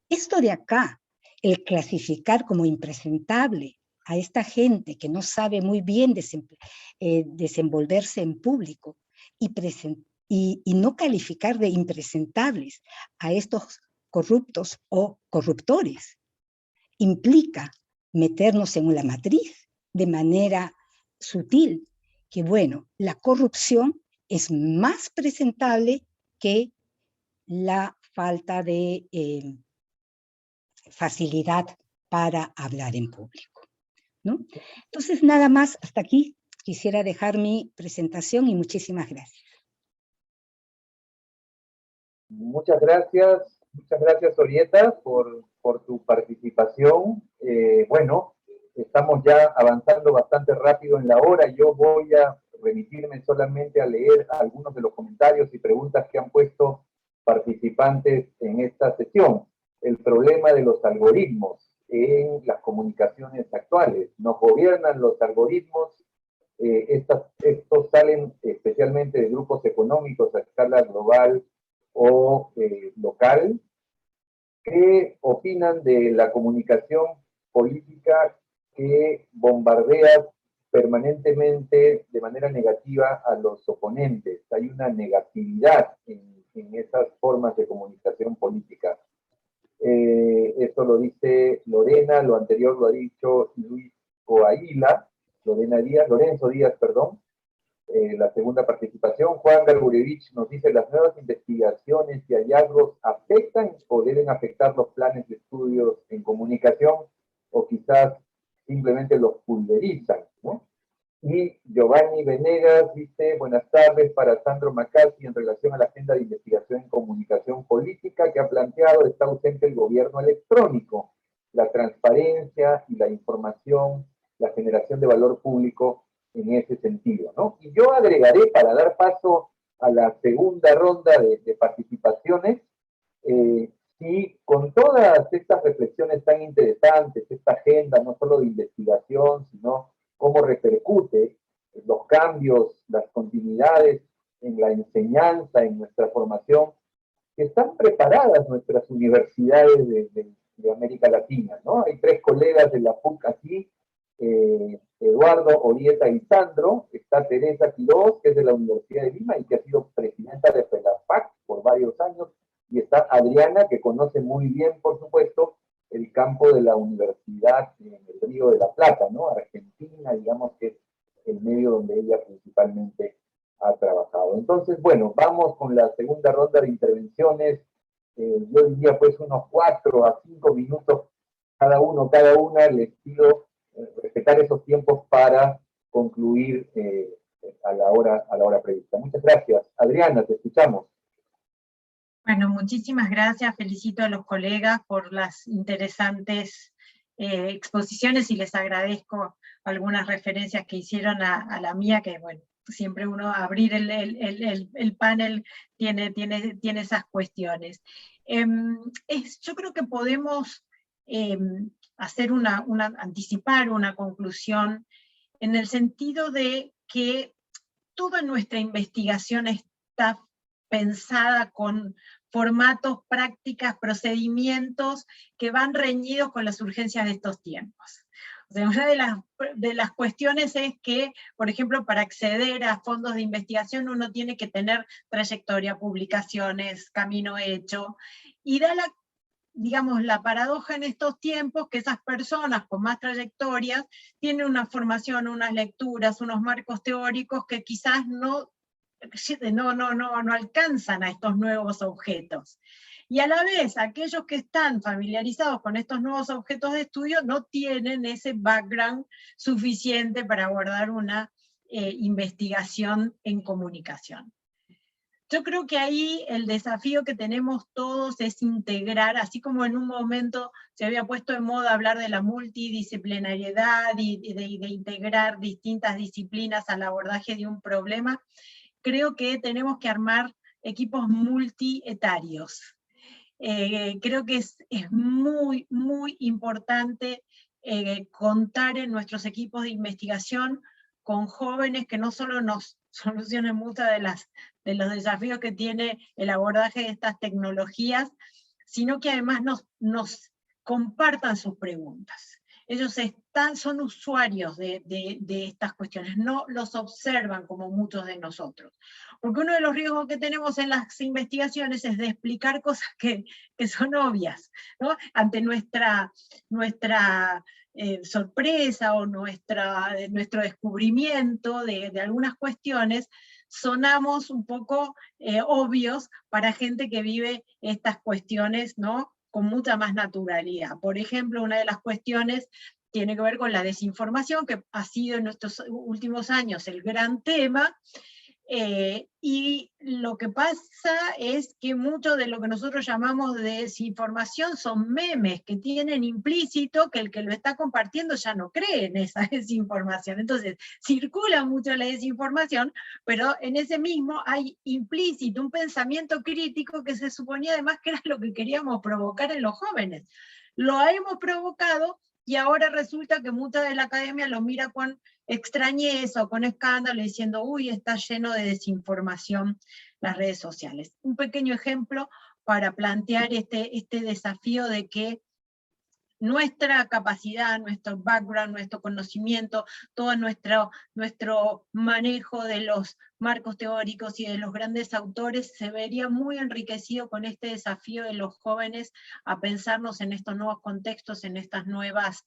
Esto de acá, el clasificar como impresentable a esta gente que no sabe muy bien desenvolverse en público y no calificar de impresentables a estos corruptos o corruptores, implica meternos en una matriz de manera sutil, que bueno, la corrupción es más presentable que la falta de facilidad para hablar en público, ¿no? Entonces, nada más, hasta aquí quisiera dejar mi presentación y muchísimas gracias. Muchas gracias, Orieta, por tu participación. Bueno, estamos ya avanzando bastante rápido en la hora. Yo voy a remitirme solamente a leer algunos de los comentarios y preguntas que han puesto participantes en esta sesión. El problema de los algoritmos en las comunicaciones actuales. Nos gobiernan los algoritmos. Estos salen especialmente de grupos económicos a escala global o local. ¿Qué opinan de la comunicación política que bombardea permanentemente de manera negativa a los oponentes? Hay una negatividad en esas formas de comunicación política. Esto lo dice Lorena, lo anterior lo ha dicho Luis Coahuila, Lorenzo Díaz, perdón. La segunda participación, Juan Gargurevich nos dice: ¿las nuevas investigaciones y hallazgos afectan o deben afectar los planes de estudios en comunicación, o quizás simplemente los pulverizan, ¿no? Y Giovanni Venegas dice: buenas tardes, para Sandro Macasi, en relación a la agenda de investigación en comunicación política que ha planteado, está ausente el gobierno electrónico, la transparencia y la información, la generación de valor público en ese sentido, ¿no? Y yo agregaré, para dar paso a la segunda ronda de participaciones, si con todas estas reflexiones tan interesantes, esta agenda no solo de investigación, sino cómo repercute los cambios, las continuidades en la enseñanza, en nuestra formación, que están preparadas nuestras universidades de América Latina, ¿no? Hay 3 colegas de la PUC aquí, Eduardo, Orieta y Sandro. Está Teresa Quiroz, que es de la Universidad de Lima y que ha sido presidenta de FELAPAC por varios años, y está Adriana, que conoce muy bien, por supuesto, el campo de la universidad en el Río de la Plata, ¿no? Argentina, digamos que es el medio donde ella principalmente ha trabajado. Entonces, bueno, vamos con la segunda ronda de intervenciones. Yo diría pues unos 4 a 5 minutos cada uno, cada una. Les pido respetar esos tiempos para concluir a la hora prevista. Muchas gracias. Adriana, te escuchamos. Bueno, muchísimas gracias. Felicito a los colegas por las interesantes exposiciones y les agradezco algunas referencias que hicieron a la mía, que bueno, siempre uno abrir el panel tiene esas cuestiones. Yo creo que podemos hacer anticipar una conclusión en el sentido de que toda nuestra investigación está pensada con formatos, prácticas, procedimientos que van reñidos con las urgencias de estos tiempos. O sea, una de las cuestiones es que, por ejemplo, para acceder a fondos de investigación uno tiene que tener trayectoria, publicaciones, camino hecho, y da digamos, la paradoja en estos tiempos que esas personas con más trayectorias tienen una formación, unas lecturas, unos marcos teóricos que quizás no alcanzan a estos nuevos objetos. Y a la vez, aquellos que están familiarizados con estos nuevos objetos de estudio no tienen ese background suficiente para abordar una investigación en comunicación. Yo creo que ahí el desafío que tenemos todos es integrar, así como en un momento se había puesto en moda hablar de la multidisciplinariedad y de integrar distintas disciplinas al abordaje de un problema, creo que tenemos que armar equipos multietarios. Creo que es muy, muy importante contar en nuestros equipos de investigación con jóvenes que no solo nos solucionen muchos de los desafíos que tiene el abordaje de estas tecnologías, sino que además nos compartan sus preguntas. Ellos son usuarios de estas cuestiones, no los observan como muchos de nosotros. Porque uno de los riesgos que tenemos en las investigaciones es de explicar cosas que son obvias, ¿no? Ante nuestra sorpresa o nuestro descubrimiento de algunas cuestiones, sonamos un poco obvios para gente que vive estas cuestiones, ¿no?, con mucha más naturalidad. Por ejemplo, una de las cuestiones tiene que ver con la desinformación, que ha sido en estos últimos años el gran tema, y lo que pasa es que mucho de lo que nosotros llamamos desinformación son memes que tienen implícito que el que lo está compartiendo ya no cree en esa desinformación. Entonces, circula mucho la desinformación, pero en ese mismo hay implícito un pensamiento crítico que se suponía además que era lo que queríamos provocar en los jóvenes. Lo hemos provocado y ahora resulta que mucha de la academia lo mira con extrañeza o con escándalo diciendo, uy, está lleno de desinformación las redes sociales. Un pequeño ejemplo para plantear este desafío de que nuestra capacidad, nuestro background, nuestro conocimiento, todo nuestro manejo de los marcos teóricos y de los grandes autores se vería muy enriquecido con este desafío de los jóvenes a pensarnos en estos nuevos contextos, en estas nuevas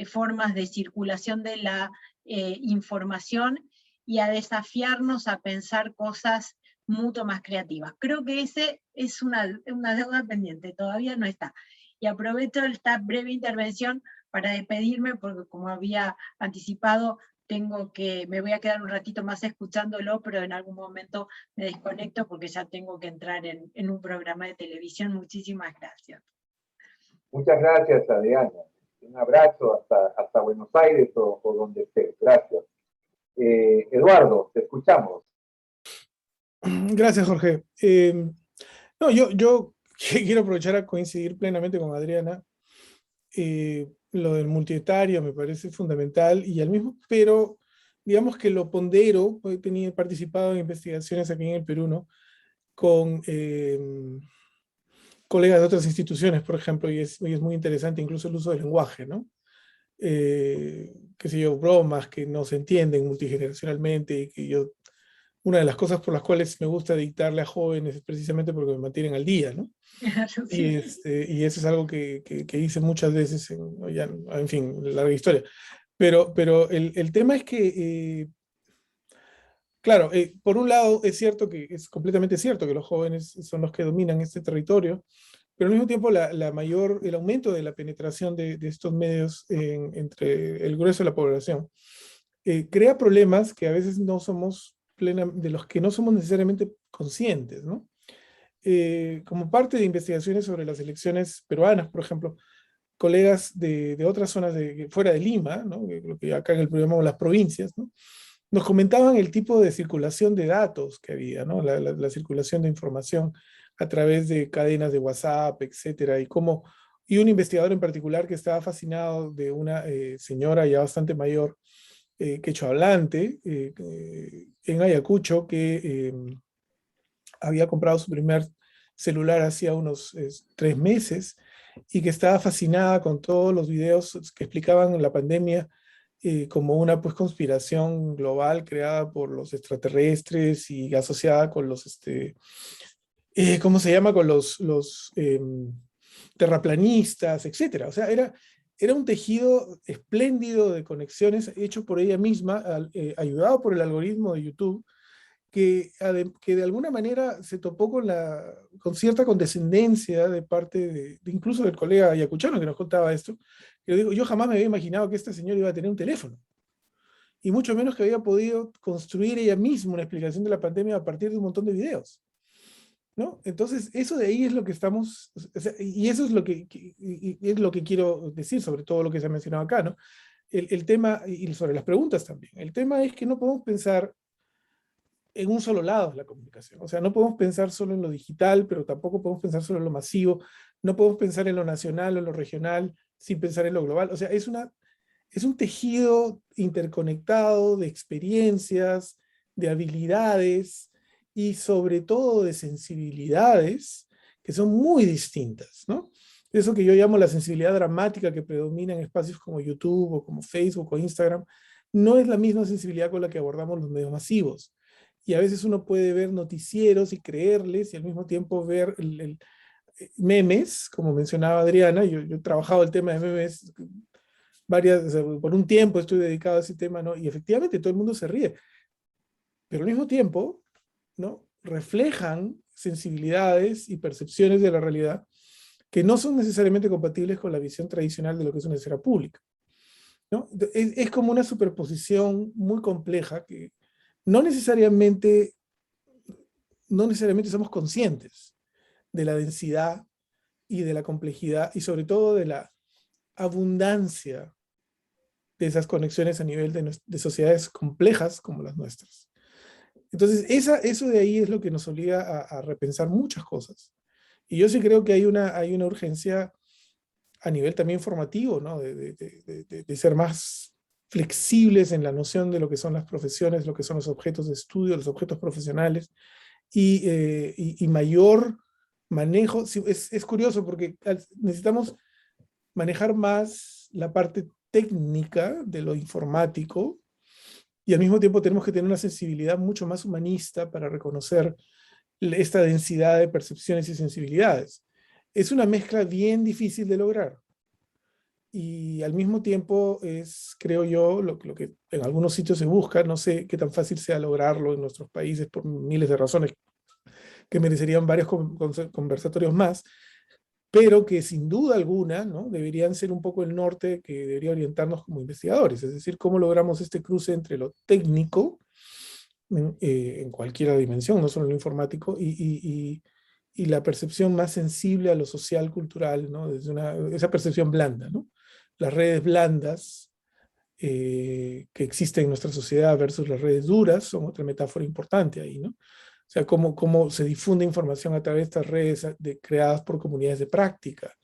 formas de circulación de la información y a desafiarnos a pensar cosas mucho más creativas. Creo que ese es una deuda pendiente, todavía no está. Y aprovecho esta breve intervención para despedirme, porque como había anticipado, me voy a quedar un ratito más escuchándolo, pero en algún momento me desconecto porque ya tengo que entrar en un programa de televisión. Muchísimas gracias. Muchas gracias, Adriana. Un abrazo hasta Buenos Aires o donde estés. Gracias. Eduardo, te escuchamos. Gracias, Jorge. No, yo quiero aprovechar a coincidir plenamente con Adriana. Lo del multietario me parece fundamental, y al mismo, pero digamos que lo pondero, he participado en investigaciones aquí en el Perú, ¿no?, con colegas de otras instituciones, por ejemplo, y es muy interesante incluso el uso del lenguaje, ¿no? Qué sé yo, bromas que no se entienden multigeneracionalmente y que yo una de las cosas por las cuales me gusta dictarle a jóvenes es precisamente porque me mantienen al día, ¿no? Claro, Y, sí. y eso es algo que hice muchas veces, en fin, larga historia. Pero el tema es que, claro, por un lado es cierto que es completamente cierto que los jóvenes son los que dominan este territorio, pero al mismo tiempo el aumento de la penetración de estos medios entre el grueso de la población crea problemas que a veces no somos de los que no somos necesariamente conscientes, ¿no? Como parte de investigaciones sobre las elecciones peruanas, por ejemplo, colegas de otras zonas fuera de Lima, ¿no? Lo que acá en el programa llamamos las provincias, ¿no? Nos comentaban el tipo de circulación de datos que había, ¿no? La circulación de información a través de cadenas de WhatsApp, etcétera, y un investigador en particular que estaba fascinado de una señora ya bastante mayor, quechua hablante, en Ayacucho, que había comprado su primer celular hacía unos 3 meses y que estaba fascinada con todos los videos que explicaban la pandemia como una pues, conspiración global creada por los extraterrestres y asociada con los, ¿cómo se llama? Con los terraplanistas, etcétera. O sea, era un tejido espléndido de conexiones hecho por ella misma, ayudado por el algoritmo de YouTube, que de alguna manera se topó con cierta condescendencia de parte incluso del colega ayacuchano que nos contaba esto. Yo jamás me había imaginado que esta señora iba a tener un teléfono, y mucho menos que había podido construir ella misma una explicación de la pandemia a partir de un montón de videos, ¿no? Entonces, eso de ahí es lo que estamos, o sea, y eso es lo y es lo que quiero decir sobre todo lo que se ha mencionado acá, ¿no? El tema, y sobre las preguntas también, el tema es que no podemos pensar en un solo lado de la comunicación. O sea, no podemos pensar solo en lo digital, pero tampoco podemos pensar solo en lo masivo. No podemos pensar en lo nacional o en lo regional sin pensar en lo global. O sea, es un tejido interconectado de experiencias, de habilidades y sobre todo de sensibilidades que son muy distintas, ¿no? Eso que yo llamo la sensibilidad dramática que predomina en espacios como YouTube o como Facebook o Instagram, no es la misma sensibilidad con la que abordamos los medios masivos. Y a veces uno puede ver noticieros y creerles y al mismo tiempo ver memes, como mencionaba Adriana. Yo he trabajado el tema de memes o sea, por un tiempo estoy dedicado a ese tema, ¿no? Y efectivamente todo el mundo se ríe, pero al mismo tiempo, ¿no? Reflejan sensibilidades y percepciones de la realidad que no son necesariamente compatibles con la visión tradicional de lo que es una esfera pública, ¿no? Es como una superposición muy compleja que no necesariamente, no necesariamente somos conscientes de la densidad y de la complejidad y sobre todo de la abundancia de esas conexiones a nivel de sociedades complejas como las nuestras. Entonces, eso de ahí es lo que nos obliga a repensar muchas cosas. Y yo sí creo que hay una urgencia a nivel también formativo, ¿no? De ser más flexibles en la noción de lo que son las profesiones, lo que son los objetos de estudio, los objetos profesionales, y mayor manejo. Sí, es curioso porque necesitamos manejar más la parte técnica de lo informático, y al mismo tiempo tenemos que tener una sensibilidad mucho más humanista para reconocer esta densidad de percepciones y sensibilidades. Es una mezcla bien difícil de lograr. Y al mismo tiempo es, creo yo, lo que en algunos sitios se busca. No sé qué tan fácil sea lograrlo en nuestros países por miles de razones que merecerían varios conversatorios más, pero que sin duda alguna, ¿no? Deberían ser un poco el norte que debería orientarnos como investigadores, es decir, cómo logramos este cruce entre lo técnico, en cualquier dimensión, no solo en lo informático, y la percepción más sensible a lo social, cultural, ¿no? Desde esa percepción blanda, ¿no? Las redes blandas que existen en nuestra sociedad versus las redes duras son otra metáfora importante ahí, ¿no? O sea, cómo se difunde información a través de estas redes creadas por comunidades de práctica,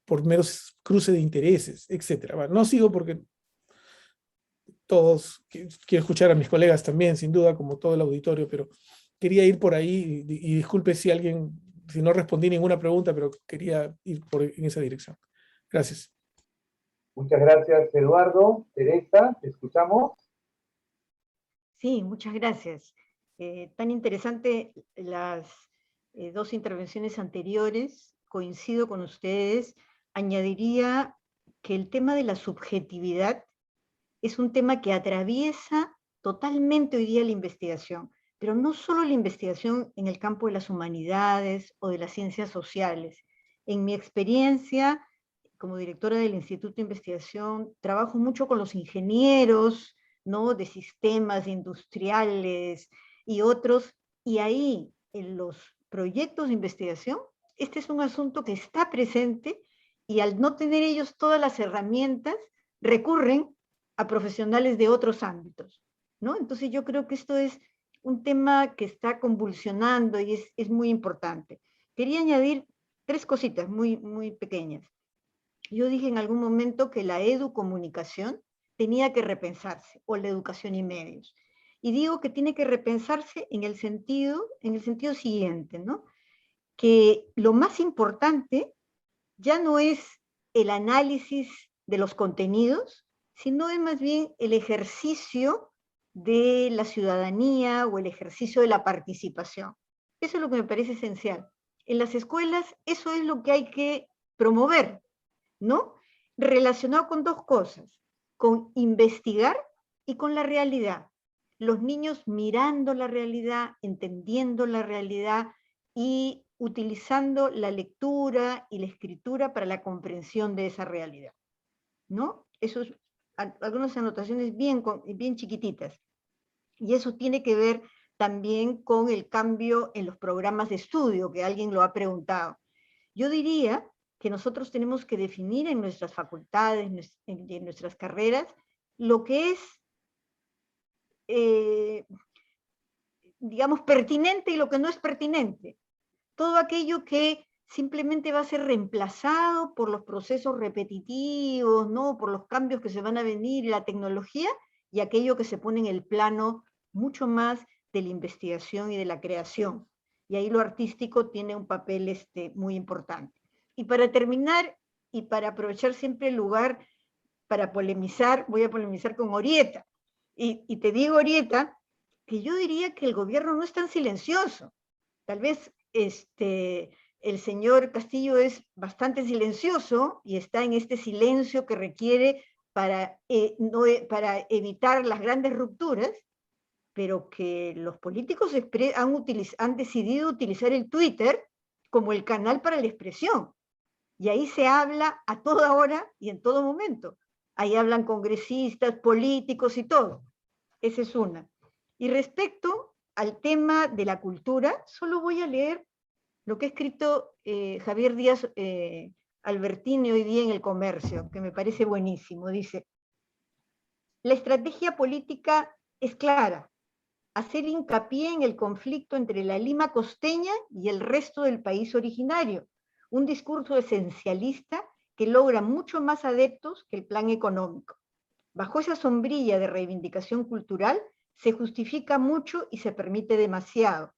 por meros cruces de intereses, etc. Bueno, no sigo porque quiero escuchar a mis colegas también, sin duda, como todo el auditorio, pero quería ir por ahí, y disculpe si no respondí ninguna pregunta, pero quería ir en esa dirección. Gracias. Muchas gracias, Eduardo. Teresa, ¿te escuchamos? Sí, muchas gracias. Tan interesante las dos intervenciones anteriores, coincido con ustedes. Añadiría que el tema de la subjetividad es un tema que atraviesa totalmente hoy día la investigación, pero no solo la investigación en el campo de las humanidades o de las ciencias sociales. En mi experiencia como directora del Instituto de Investigación, trabajo mucho con los ingenieros, ¿no?, de sistemas industriales y otros, y ahí en los proyectos de investigación, este es un asunto que está presente y al no tener ellos todas las herramientas, recurren a profesionales de otros ámbitos, ¿no? Entonces yo creo que esto es un tema que está convulsionando y es muy importante. Quería añadir tres cositas muy pequeñas. Yo dije en algún momento que la educomunicación tenía que repensarse, o la educación y medios. Y digo que tiene que repensarse en el sentido siguiente, ¿no? Que lo más importante ya no es el análisis de los contenidos, sino es más bien el ejercicio de la ciudadanía o el ejercicio de la participación. Eso es lo que me parece esencial. En las escuelas eso es lo que hay que promover, ¿no? Relacionado con dos cosas, con investigar y con la realidad. Los niños mirando la realidad, entendiendo la realidad y utilizando la lectura y la escritura para la comprensión de esa realidad, ¿no? Eso es algunas anotaciones bien chiquititas. Y eso tiene que ver también con el cambio en los programas de estudio, que alguien lo ha preguntado. Yo diría que nosotros tenemos que definir en nuestras facultades, en nuestras carreras, lo que es, digamos, pertinente y lo que no es pertinente. Todo aquello que simplemente va a ser reemplazado por los procesos repetitivos, ¿no?, por los cambios que se van a venir y la tecnología, y aquello que se pone en el plano mucho más de la investigación y de la creación. Y ahí lo artístico tiene un papel muy importante. Y para terminar, y para aprovechar siempre el lugar para polemizar, voy a polemizar con Orieta. Y te digo, Orieta, que yo diría que el gobierno no es tan silencioso. Tal vez el señor Castillo es bastante silencioso y está en este silencio que requiere para evitar las grandes rupturas, pero que los políticos han decidido utilizar el Twitter como el canal para la expresión. Y ahí se habla a toda hora y en todo momento. Ahí hablan congresistas, políticos y todo. Esa es una. Y respecto al tema de la cultura, solo voy a leer lo que ha escrito Javier Díaz Albertini hoy día en El Comercio, que me parece buenísimo. Dice: la estrategia política es clara, hacer hincapié en el conflicto entre la Lima costeña y el resto del país originario, un discurso esencialista que logra mucho más adeptos que el plan económico. Bajo esa sombrilla de reivindicación cultural se justifica mucho y se permite demasiado.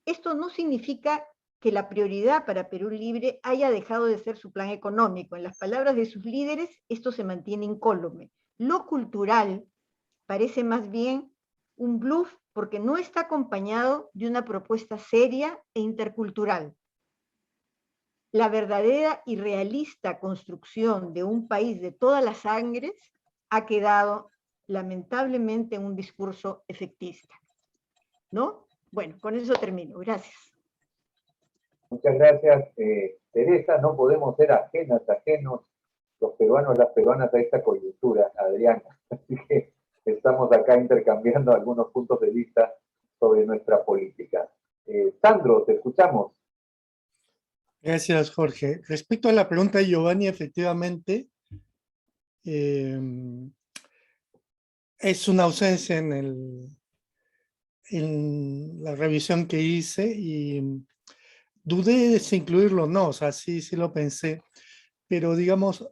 Esto no significa que la prioridad para Perú Libre haya dejado de ser su plan económico. En las palabras de sus líderes, esto se mantiene incólume. Lo cultural parece más bien un bluff porque no está acompañado de una propuesta seria e intercultural. La verdadera y realista construcción de un país de todas las sangres ha quedado lamentablemente en un discurso efectista, ¿no? Bueno, con eso termino. Gracias. Muchas gracias, Teresa. No podemos ser ajenos los peruanos, las peruanas a esta coyuntura, Adriana. Así que estamos acá intercambiando algunos puntos de vista sobre nuestra política. Sandro, te escuchamos. Gracias, Jorge. Respecto a la pregunta de Giovanni, efectivamente, es una ausencia en la revisión que hice y dudé de si incluirlo o no, o sea, sí lo pensé, pero digamos,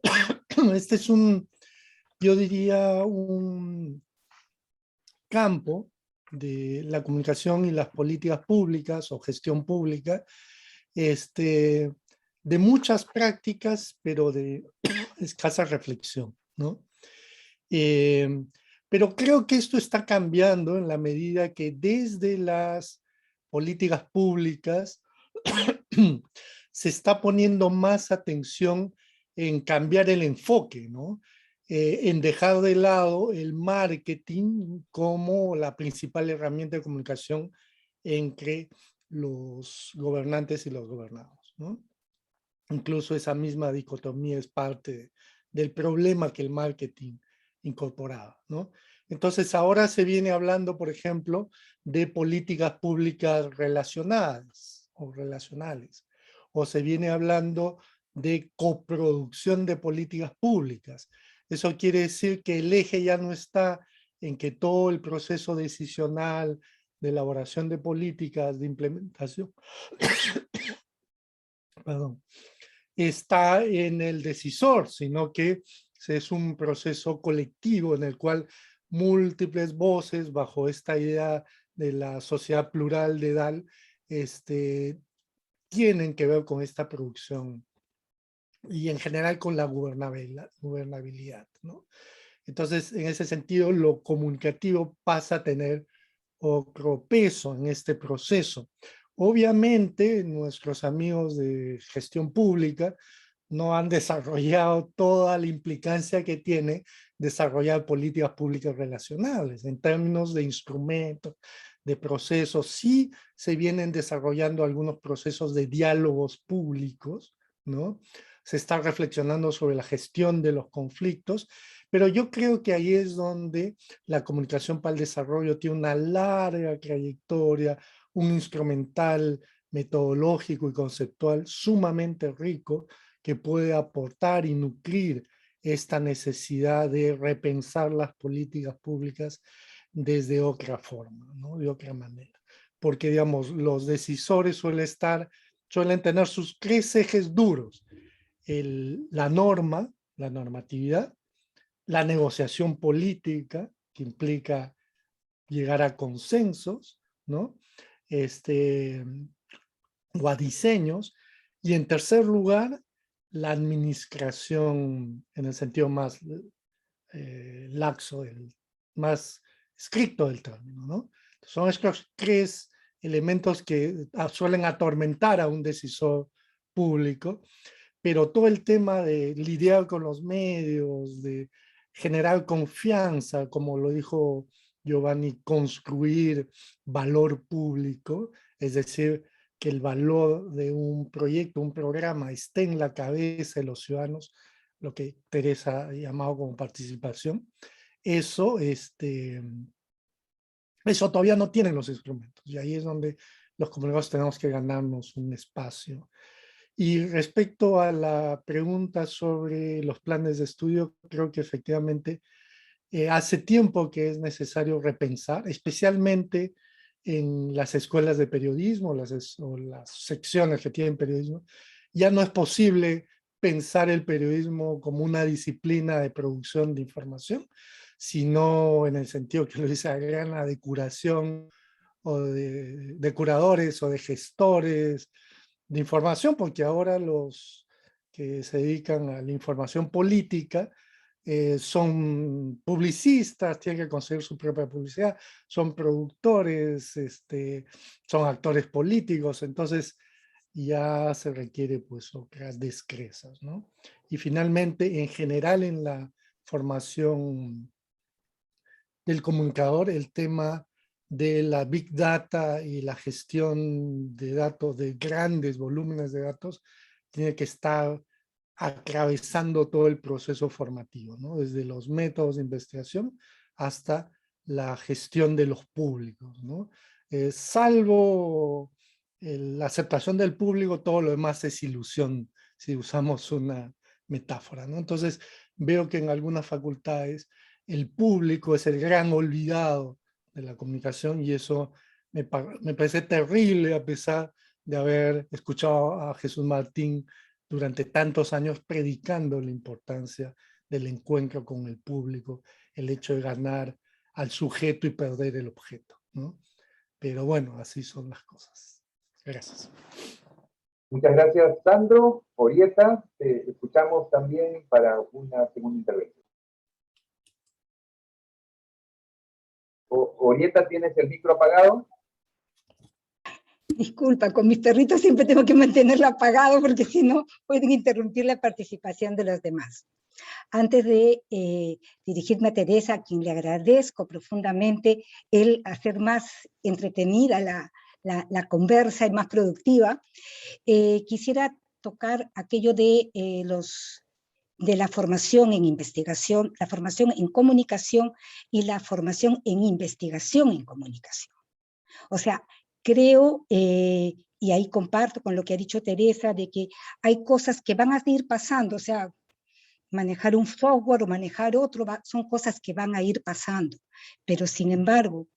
este es yo diría, un campo de la comunicación y las políticas públicas o gestión pública, de muchas prácticas, pero de escasa reflexión, ¿no? Pero creo que esto está cambiando en la medida que desde las políticas públicas se está poniendo más atención en cambiar el enfoque, ¿no? En dejar de lado el marketing como la principal herramienta de comunicación entre los gobernantes y los gobernados, ¿no? Incluso esa misma dicotomía es parte del problema que el marketing incorporaba, ¿no? Entonces ahora se viene hablando, por ejemplo, de políticas públicas relacionadas o relacionales, o se viene hablando de coproducción de políticas públicas. Eso quiere decir que el eje ya no está en que todo el proceso decisional de elaboración de políticas, de implementación, perdón, está en el decisor, sino que es un proceso colectivo en el cual múltiples voces bajo esta idea de la sociedad plural de Dahl tienen que ver con esta producción y en general con la gobernabilidad, ¿no? Entonces, en ese sentido, lo comunicativo pasa a tener otro peso en este proceso. Obviamente, nuestros amigos de gestión pública no han desarrollado toda la implicancia que tiene desarrollar políticas públicas relacionales en términos de instrumentos, de procesos. Sí se vienen desarrollando algunos procesos de diálogos públicos, ¿no? Se está reflexionando sobre la gestión de los conflictos, pero yo creo que ahí es donde la comunicación para el desarrollo tiene una larga trayectoria, un instrumental metodológico y conceptual sumamente rico que puede aportar y nutrir esta necesidad de repensar las políticas públicas desde otra forma, ¿no? De otra manera. Porque, digamos, los decisores suelen tener sus tres ejes duros. La norma, la normatividad, la negociación política, que implica llegar a consensos, ¿no? O a diseños, y en tercer lugar, la administración en el sentido más laxo, más estricto del término, ¿no? Son estos tres elementos que suelen atormentar a un decisor público, pero todo el tema de lidiar con los medios, de generar confianza, como lo dijo Giovanni, construir valor público, es decir, que el valor de un proyecto, un programa esté en la cabeza de los ciudadanos, lo que Teresa ha llamado como participación, eso, eso todavía no tienen los instrumentos, y ahí es donde los comunicadores tenemos que ganarnos un espacio. Y respecto a la pregunta sobre los planes de estudio, creo que efectivamente hace tiempo que es necesario repensar, especialmente en las escuelas de periodismo o las secciones que tienen periodismo. Ya no es posible pensar el periodismo como una disciplina de producción de información, sino en el sentido que lo dice Adriana, de curación o de curadores o de gestores de información, porque ahora los que se dedican a la información política son publicistas, tienen que conseguir su propia publicidad, son productores, son actores políticos, entonces ya se requiere pues otras destrezas, ¿no? Y finalmente, en general en la formación del comunicador, el tema de la Big Data y la gestión de datos, de grandes volúmenes de datos, tiene que estar atravesando todo el proceso formativo, ¿no? Desde los métodos de investigación hasta la gestión de los públicos, ¿no? Salvo la aceptación del público, todo lo demás es ilusión, si usamos una metáfora, ¿no? Entonces, veo que en algunas facultades el público es el gran olvidado de la comunicación y eso me parece terrible a pesar de haber escuchado a Jesús Martín durante tantos años predicando la importancia del encuentro con el público, el hecho de ganar al sujeto y perder el objeto, ¿no? Pero bueno, así son las cosas. Gracias. Muchas gracias, Sandro. Orieta, te escuchamos también para una segunda intervención. Orieta, ¿tienes el micro apagado? Disculpa, con mis perritos siempre tengo que mantenerlo apagado porque si no pueden interrumpir la participación de los demás. Antes de dirigirme a Teresa, a quien le agradezco profundamente el hacer más entretenida la conversa y más productiva, quisiera tocar aquello de la formación en investigación, la formación en comunicación y la formación en investigación en comunicación. O sea, creo, y ahí comparto con lo que ha dicho Teresa, de que hay cosas que van a ir pasando, o sea, manejar un software o manejar otro, son cosas que van a ir pasando, pero sin embargo,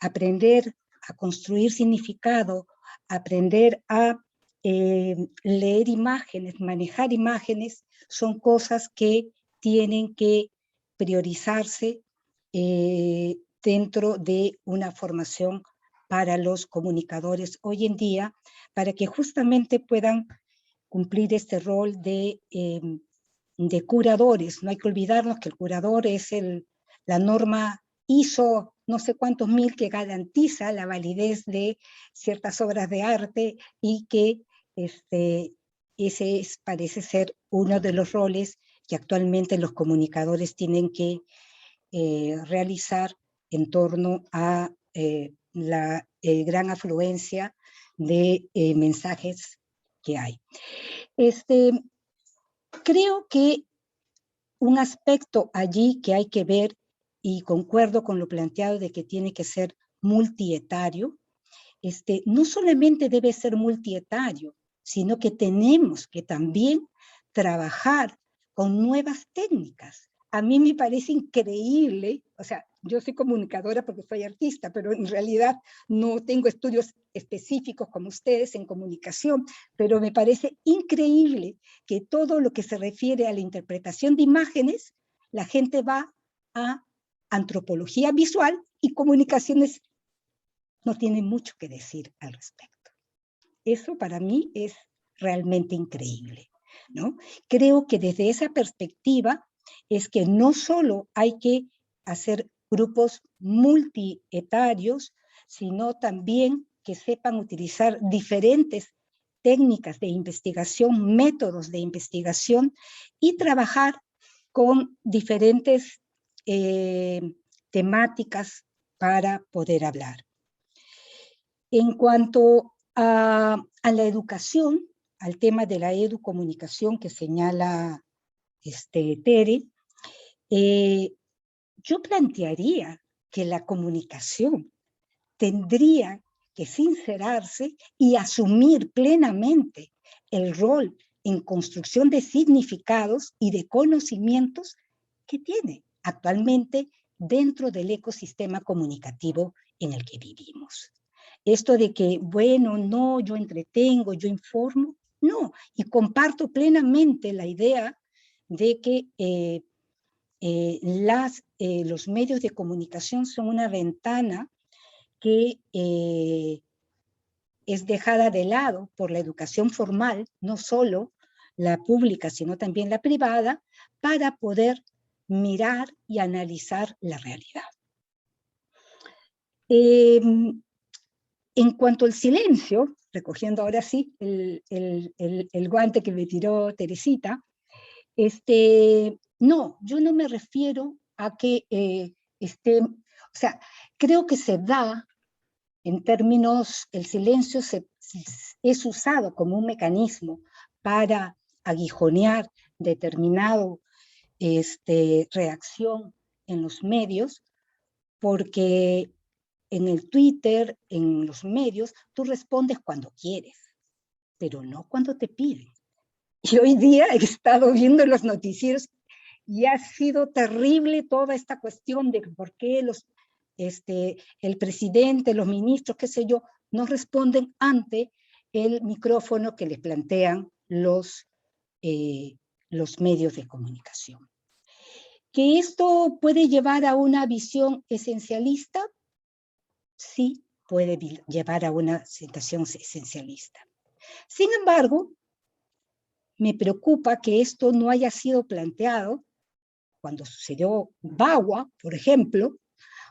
aprender a construir significado, aprender a leer imágenes, manejar imágenes, son cosas que tienen que priorizarse dentro de una formación para los comunicadores hoy en día, para que justamente puedan cumplir este rol de curadores. No hay que olvidarnos que el curador es la norma ISO, no sé cuántos mil, que garantiza la validez de ciertas obras de arte y que ese parece ser uno de los roles que actualmente los comunicadores tienen que realizar en torno a la gran afluencia de mensajes que hay. Creo que un aspecto allí que hay que ver, y concuerdo con lo planteado de que tiene que ser multietario, no solamente debe ser multietario, sino que tenemos que también trabajar con nuevas técnicas. A mí me parece increíble, o sea, yo soy comunicadora porque soy artista, pero en realidad no tengo estudios específicos como ustedes en comunicación, pero me parece increíble que todo lo que se refiere a la interpretación de imágenes, la gente va a antropología visual y comunicaciones no tiene mucho que decir al respecto. Eso para mí es realmente increíble, ¿no? Creo que desde esa perspectiva es que no solo hay que hacer grupos multietarios, sino también que sepan utilizar diferentes técnicas de investigación, métodos de investigación y trabajar con diferentes temáticas para poder hablar. En cuanto a la educación, al tema de la educomunicación que señala Tere, yo plantearía que la comunicación tendría que sincerarse y asumir plenamente el rol en construcción de significados y de conocimientos que tiene actualmente dentro del ecosistema comunicativo en el que vivimos. Esto de que, bueno, no, yo entretengo, yo informo, no, y comparto plenamente la idea de que los medios de comunicación son una ventana que es dejada de lado por la educación formal, no solo la pública, sino también la privada, para poder mirar y analizar la realidad. En cuanto al silencio, recogiendo ahora sí el guante que me tiró Teresita, no, yo no me refiero a que o sea, creo que se da en términos, el silencio es usado como un mecanismo para aguijonear determinado reacción en los medios, porque en el Twitter, en los medios, tú respondes cuando quieres, pero no cuando te piden. Y hoy día he estado viendo los noticieros y ha sido terrible toda esta cuestión de por qué el presidente, los ministros, qué sé yo, no responden ante el micrófono que les plantean los medios de comunicación. ¿Que esto puede llevar a una visión esencialista? Sí, puede llevar a una situación esencialista. Sin embargo, me preocupa que esto no haya sido planteado cuando sucedió Bagua, por ejemplo,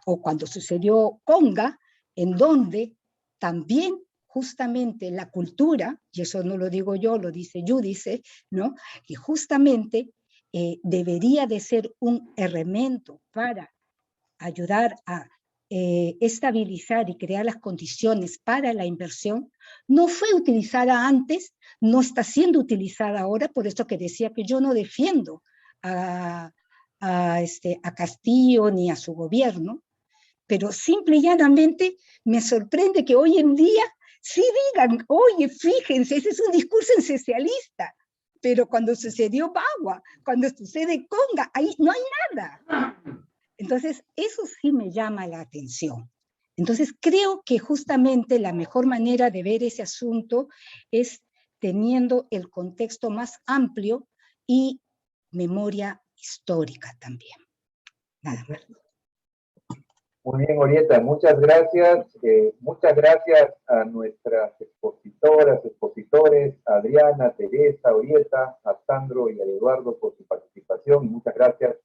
o cuando sucedió Conga, en donde también justamente la cultura, y eso no lo digo yo, lo dice Giudice, ¿no? Que justamente debería de ser un elemento para ayudar a estabilizar y crear las condiciones para la inversión, no fue utilizada antes, no está siendo utilizada ahora, por eso que decía que yo no defiendo a Castillo ni a su gobierno, pero simple y llanamente me sorprende que hoy en día sí digan, oye, fíjense, ese es un discurso esencialista, pero cuando sucedió Bagua, cuando sucede Conga, ahí no hay nada. Entonces, eso sí me llama la atención. Entonces, creo que justamente la mejor manera de ver ese asunto es teniendo el contexto más amplio y memoria histórica también. Nada más. Muy bien, Orieta, muchas gracias. Muchas gracias a nuestras expositoras, expositores, a Adriana, Teresa, Orieta, a Sandro y a Eduardo por su participación. Y muchas gracias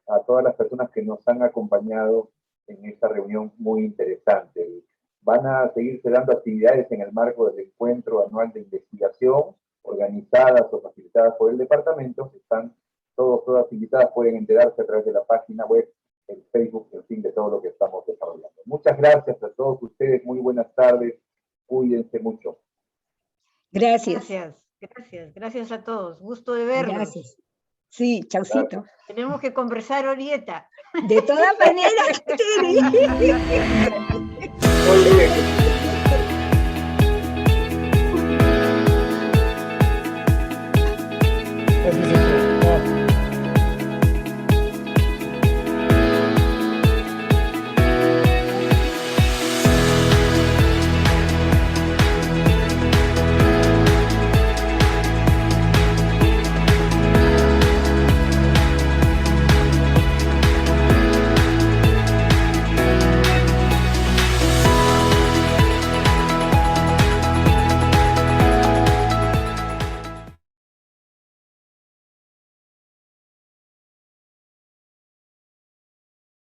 a todas las personas que nos han acompañado en esta reunión muy interesante. Van a seguirse dando actividades en el marco del encuentro anual de investigación, organizadas o facilitadas por el departamento. Están todas invitadas, pueden enterarse a través de la página web, el Facebook, en fin, de todo lo que estamos desarrollando. Muchas gracias a todos ustedes, muy buenas tardes, cuídense mucho. Gracias. Gracias a todos, gusto de verlos. Gracias. Sí, chaucito. Tenemos que conversar, Orieta. De todas maneras, Muy bien.